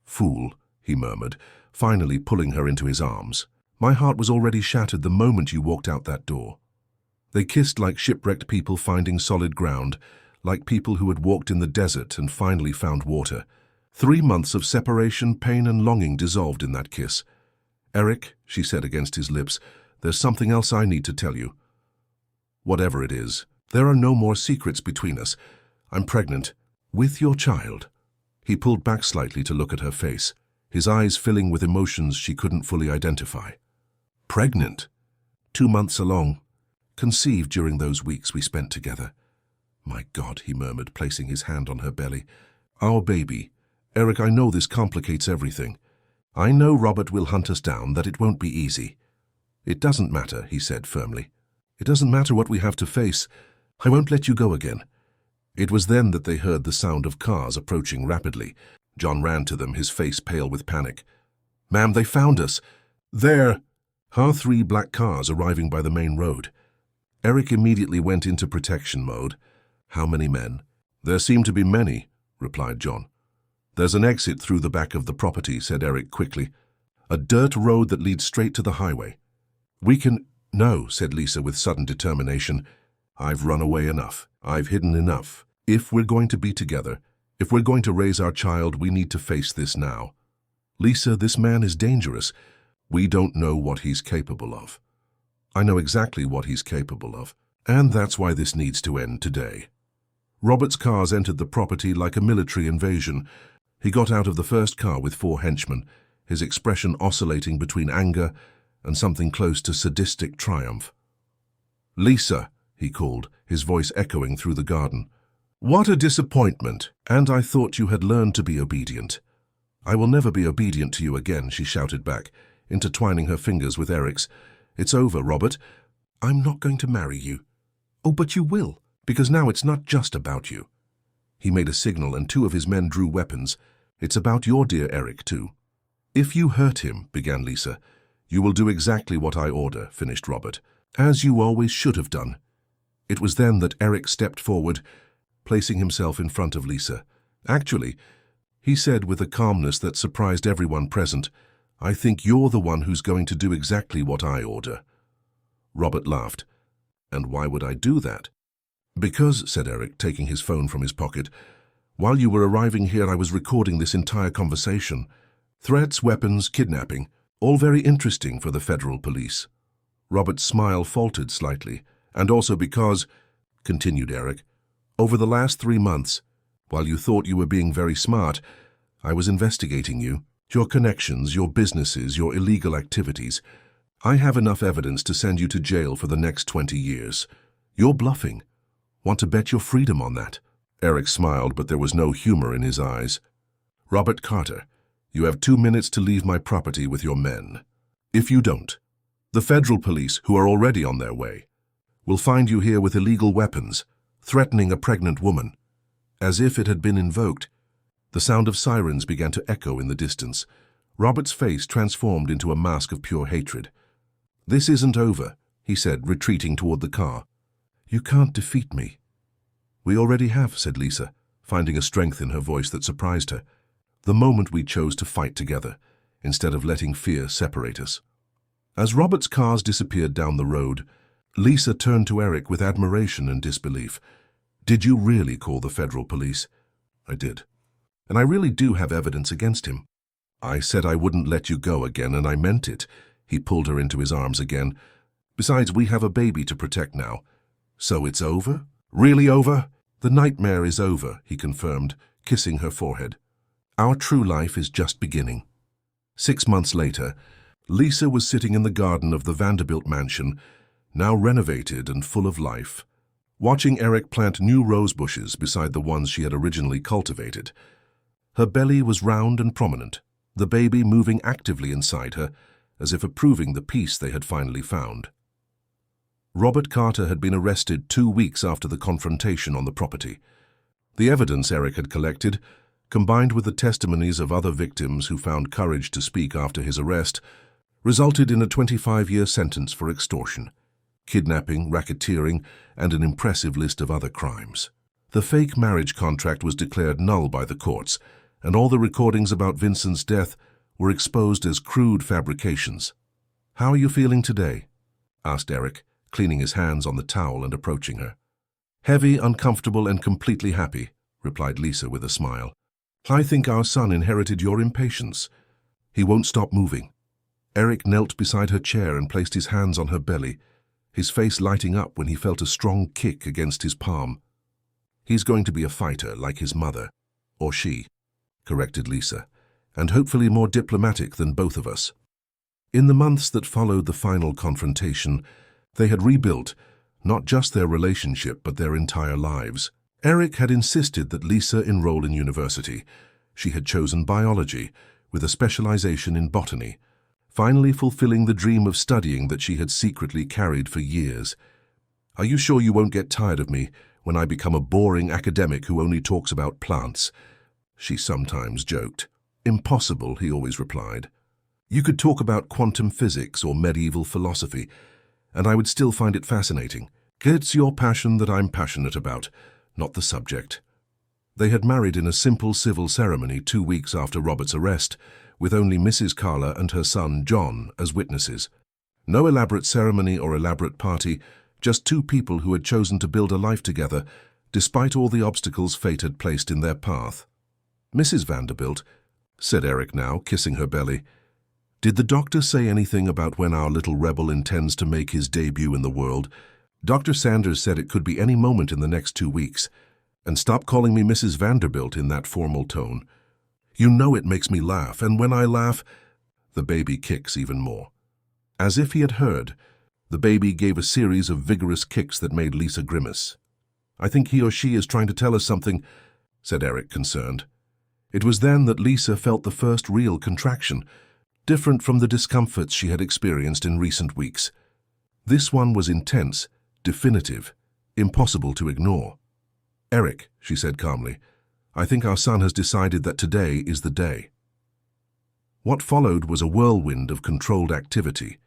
"Fool," he murmured, finally pulling her into his arms. "My heart was already shattered the moment you walked out that door." They kissed like shipwrecked people finding solid ground, like people who had walked in the desert and finally found water. 3 months of separation, pain and longing dissolved in that kiss. "Eric," she said against his lips, "there's something else I need to tell you. Whatever it is, there are no more secrets between us. I'm pregnant, with your child." He pulled back slightly to look at her face, his eyes filling with emotions she couldn't fully identify. "Pregnant? 2 months along. Conceived during those weeks we spent together." "My God," he murmured, placing his hand on her belly. "Our baby. Eric, I know this complicates everything. I know Robert will hunt us down, that it won't be easy." It doesn't matter, he said firmly. It doesn't matter what we have to face. I won't let you go again. It was then that they heard the sound of cars approaching rapidly. John ran to them, his face pale with panic. "Ma'am, they found us. There!" Three black cars arriving by the main road. Eric immediately went into protection mode. "How many men?" "There seem to be many," replied John. "There's an exit through the back of the property," said Eric quickly. "A dirt road that leads straight to the highway." "We can—" "No," said Lisa with sudden determination. "I've run away enough. I've hidden enough. If we're going to be together, if we're going to raise our child, we need to face this now. Lisa, this man is dangerous. We don't know what he's capable of." "I know exactly what he's capable of, and that's why this needs to end today." Robert's cars entered the property like a military invasion. He got out of the first car with 4 henchmen, his expression oscillating between anger and something close to sadistic triumph. "Lisa," he called, his voice echoing through the garden. "What a disappointment, and I thought you had learned to be obedient." "I will never be obedient to you again," she shouted back, intertwining her fingers with Eric's. "It's over, Robert. I'm not going to marry you." "Oh, but you will, because now it's not just about you." He made a signal and 2 of his men drew weapons. "It's about your dear Eric, too." "If you hurt him," began Lisa. "You will do exactly what I order," finished Robert, "as you always should have done." It was then that Eric stepped forward, placing himself in front of Lisa. "Actually," he said with a calmness that surprised everyone present, "I think you're the one who's going to do exactly what I order." Robert laughed. "And why would I do that?" "Because," said Eric, taking his phone from his pocket, "while you were arriving here, I was recording this entire conversation. Threats, weapons, kidnapping, all very interesting for the federal police." Robert's smile faltered slightly. "And also because," continued Eric, "over the last 3 months, while you thought you were being very smart, I was investigating you, your connections, your businesses, your illegal activities. I have enough evidence to send you to jail for the next 20 years. You're bluffing. Want to bet your freedom on that?" Eric smiled, but there was no humor in his eyes. "Robert Carter, you have 2 minutes to leave my property with your men. If you don't, the federal police, who are already on their way, will find you here with illegal weapons, threatening a pregnant woman." As if it had been invoked, the sound of sirens began to echo in the distance. Robert's face transformed into a mask of pure hatred. "This isn't over," he said, retreating toward the car. "You can't defeat me." "We already have," said Lisa, finding a strength in her voice that surprised her. "The moment we chose to fight together, instead of letting fear separate us." As Robert's cars disappeared down the road, Lisa turned to Eric with admiration and disbelief. "Did you really call the federal police?" "I did. And I really do have evidence against him." "I said I wouldn't let you go again, and I meant it." He pulled her into his arms again. "Besides, we have a baby to protect now." "So it's over? Really over?" "The nightmare is over," he confirmed, kissing her forehead. "Our true life is just beginning." 6 months later, Lisa was sitting in the garden of the Vanderbilt mansion, now renovated and full of life, watching Eric plant new rose bushes beside the ones she had originally cultivated. Her belly was round and prominent, the baby moving actively inside her, as if approving the peace they had finally found. Robert Carter had been arrested 2 weeks after the confrontation on the property. The evidence Eric had collected, combined with the testimonies of other victims who found courage to speak after his arrest, resulted in a 25-year sentence for extortion, kidnapping, racketeering, and an impressive list of other crimes. The fake marriage contract was declared null by the courts, and all the recordings about Vincent's death were exposed as crude fabrications. "How are you feeling today?" asked Eric, cleaning his hands on the towel and approaching her. "Heavy, uncomfortable, and completely happy," replied Lisa with a smile. "I think our son inherited your impatience. He won't stop moving." Eric knelt beside her chair and placed his hands on her belly, his face lighting up when he felt a strong kick against his palm. "He's going to be a fighter like his mother, or she," corrected Lisa, "and hopefully more diplomatic than both of us." In the months that followed the final confrontation, they had rebuilt not just their relationship but their entire lives. Eric had insisted that Lisa enroll in university. She had chosen biology, with a specialization in botany, finally fulfilling the dream of studying that she had secretly carried for years. "Are you sure you won't get tired of me when I become a boring academic who only talks about plants?" she sometimes joked. "Impossible," he always replied. "You could talk about quantum physics or medieval philosophy, and I would still find it fascinating. It's your passion that I'm passionate about, not the subject." They had married in a simple civil ceremony 2 weeks after Robert's arrest, with only Mrs. Carla and her son John as witnesses. No elaborate ceremony or elaborate party, just two people who had chosen to build a life together, despite all the obstacles fate had placed in their path. "Mrs. Vanderbilt," said Eric now, kissing her belly, "did the doctor say anything about when our little rebel intends to make his debut in the world? Dr. Sanders said it could be any moment in the next 2 weeks. And stop calling me Mrs. Vanderbilt in that formal tone. You know it makes me laugh, and when I laugh, the baby kicks even more." As if he had heard, the baby gave a series of vigorous kicks that made Lisa grimace. "I think he or she is trying to tell us something," said Eric, concerned. It was then that Lisa felt the first real contraction, different from the discomforts she had experienced in recent weeks. This one was intense, definitive, impossible to ignore. "Eric," she said calmly, "I think our son has decided that today is the day." What followed was a whirlwind of controlled activity.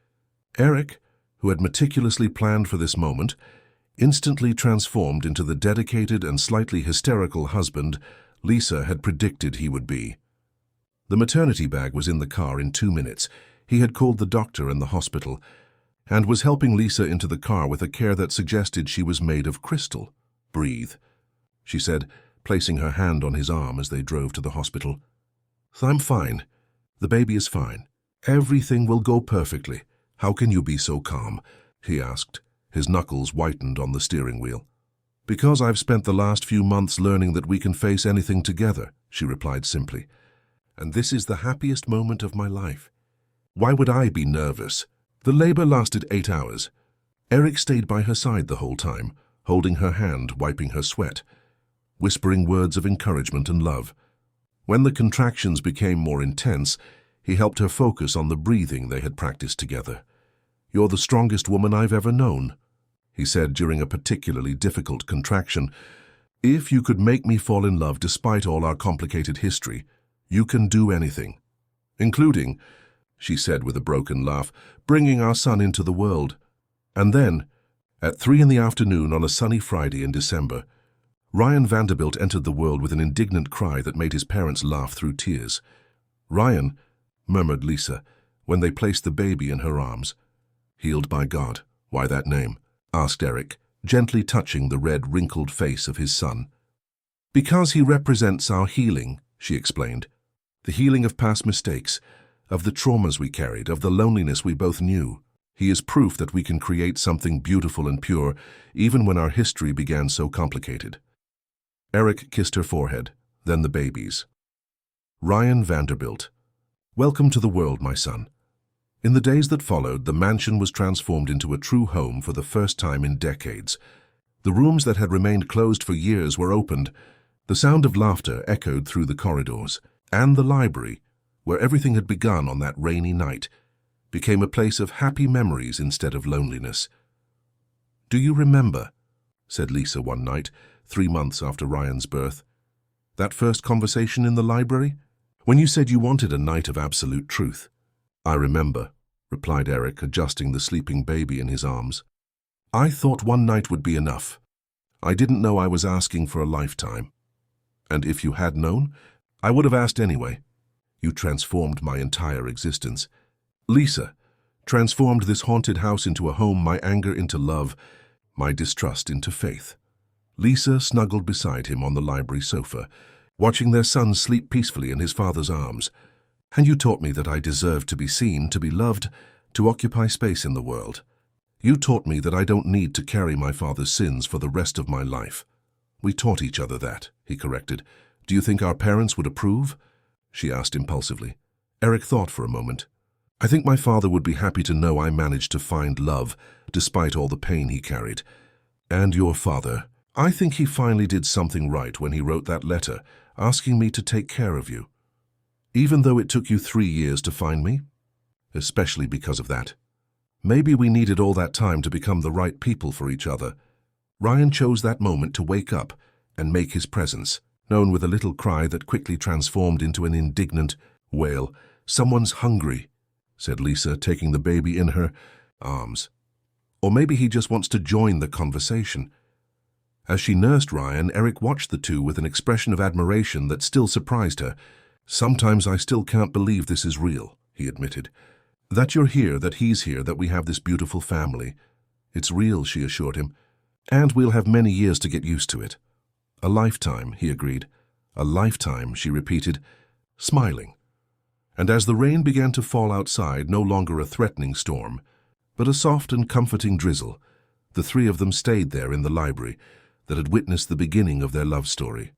Eric, who had meticulously planned for this moment, instantly transformed into the dedicated and slightly hysterical husband Lisa had predicted he would be. The maternity bag was in the car in 2 minutes. He had called the doctor and the hospital, and was helping Lisa into the car with a care that suggested she was made of crystal. "Breathe," she said, placing her hand on his arm as they drove to the hospital. "I'm fine. The baby is fine. Everything will go perfectly. How can you be so calm?" he asked, his knuckles whitened on the steering wheel. "Because I've spent the last few months learning that we can face anything together," she replied simply. "And this is the happiest moment of my life. Why would I be nervous?" The labor lasted 8 hours. Eric stayed by her side the whole time, holding her hand, wiping her sweat, whispering words of encouragement and love. When the contractions became more intense, he helped her focus on the breathing they had practiced together. "You're the strongest woman I've ever known," he said during a particularly difficult contraction. "If you could make me fall in love despite all our complicated history, you can do anything. Including," she said with a broken laugh, "bringing our son into the world." And then, at 3 in the afternoon on a sunny Friday in December, Ryan Vanderbilt entered the world with an indignant cry that made his parents laugh through tears. "Ryan," murmured Lisa, when they placed the baby in her arms. "Healed by God. Why that name?" asked Eric, gently touching the red, wrinkled face of his son. "Because he represents our healing," she explained. "The healing of past mistakes, of the traumas we carried, of the loneliness we both knew. He is proof that we can create something beautiful and pure, even when our history began so complicated." Eric kissed her forehead, then the baby's. "Ryan Vanderbilt, welcome to the world, my son." In the days that followed, the mansion was transformed into a true home for the first time in decades. The rooms that had remained closed for years were opened. The sound of laughter echoed through the corridors, and the library, where everything had begun on that rainy night, became a place of happy memories instead of loneliness. "Do you remember," said Lisa one night, 3 months after Ryan's birth, "that first conversation in the library? When you said you wanted a night of absolute truth." "I remember," replied Eric, adjusting the sleeping baby in his arms. "I thought one night would be enough. I didn't know I was asking for a lifetime. And if you had known, I would have asked anyway. You transformed my entire existence. Lisa, transformed this haunted house into a home, my anger into love, my distrust into faith." Lisa snuggled beside him on the library sofa, watching their son sleep peacefully in his father's arms. "And you taught me that I deserved to be seen, to be loved, to occupy space in the world. You taught me that I don't need to carry my father's sins for the rest of my life." "We taught each other that," he corrected. "Do you think our parents would approve?" she asked impulsively. Eric thought for a moment. "I think my father would be happy to know I managed to find love, despite all the pain he carried. And your father, I think he finally did something right when he wrote that letter, asking me to take care of you. Even though it took you 3 years to find me?" especially because of that. Maybe we needed all that time to become the right people for each other. Ryan chose that moment to wake up and make his presence known with a little cry that quickly transformed into an indignant wail. "Someone's hungry," said Lisa, taking the baby in her arms. Or maybe he just wants to join the conversation. As she nursed Ryan, Eric watched the two with an expression of admiration that still surprised her. "Sometimes I still can't believe this is real," he admitted. "That you're here, that he's here, that we have this beautiful family. It's real," she assured him. "And we'll have many years to get used to it." "A lifetime," he agreed. "A lifetime," she repeated, smiling. And as the rain began to fall outside, no longer a threatening storm, but a soft and comforting drizzle, the three of them stayed there in the library that had witnessed the beginning of their love story.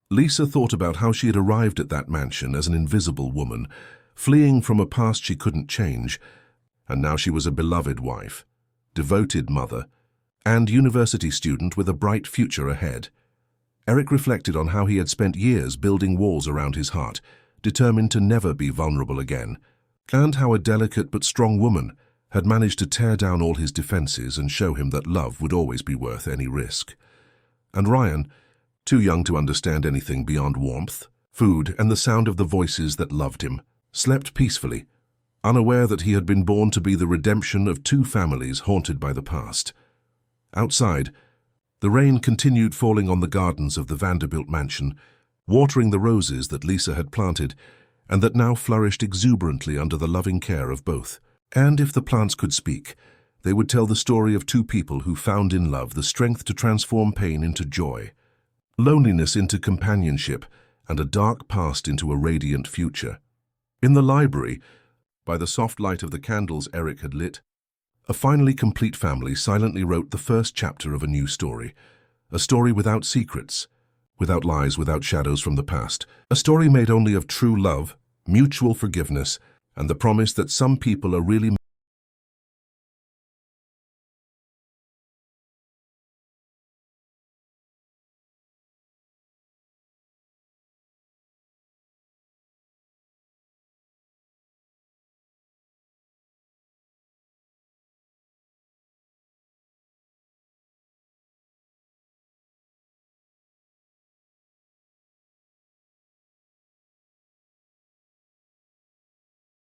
Lisa thought about how she had arrived at that mansion as an invisible woman, fleeing from a past she couldn't change, and now she was a beloved wife, devoted mother, and university student with a bright future ahead. Eric reflected on how he had spent years building walls around his heart, determined to never be vulnerable again, and how a delicate but strong woman had managed to tear down all his defenses and show him that love would always be worth any risk. And Ryan, too young to understand anything beyond warmth, food, and the sound of the voices that loved him, slept peacefully, unaware that he had been born to be the redemption of two families haunted by the past. Outside, the rain continued falling on the gardens of the Vanderbilt mansion, watering the roses that Lisa had planted and that now flourished exuberantly under the loving care of both. And if the plants could speak, they would tell the story of two people who found in love the strength to transform pain into joy, loneliness into companionship, and a dark past into a radiant future. In the library, by the soft light of the candles Eric had lit, a finally complete family silently wrote the first chapter of a new story, a story without secrets, without lies, without shadows from the past, a story made only of true love, mutual forgiveness, and the promise that some people are really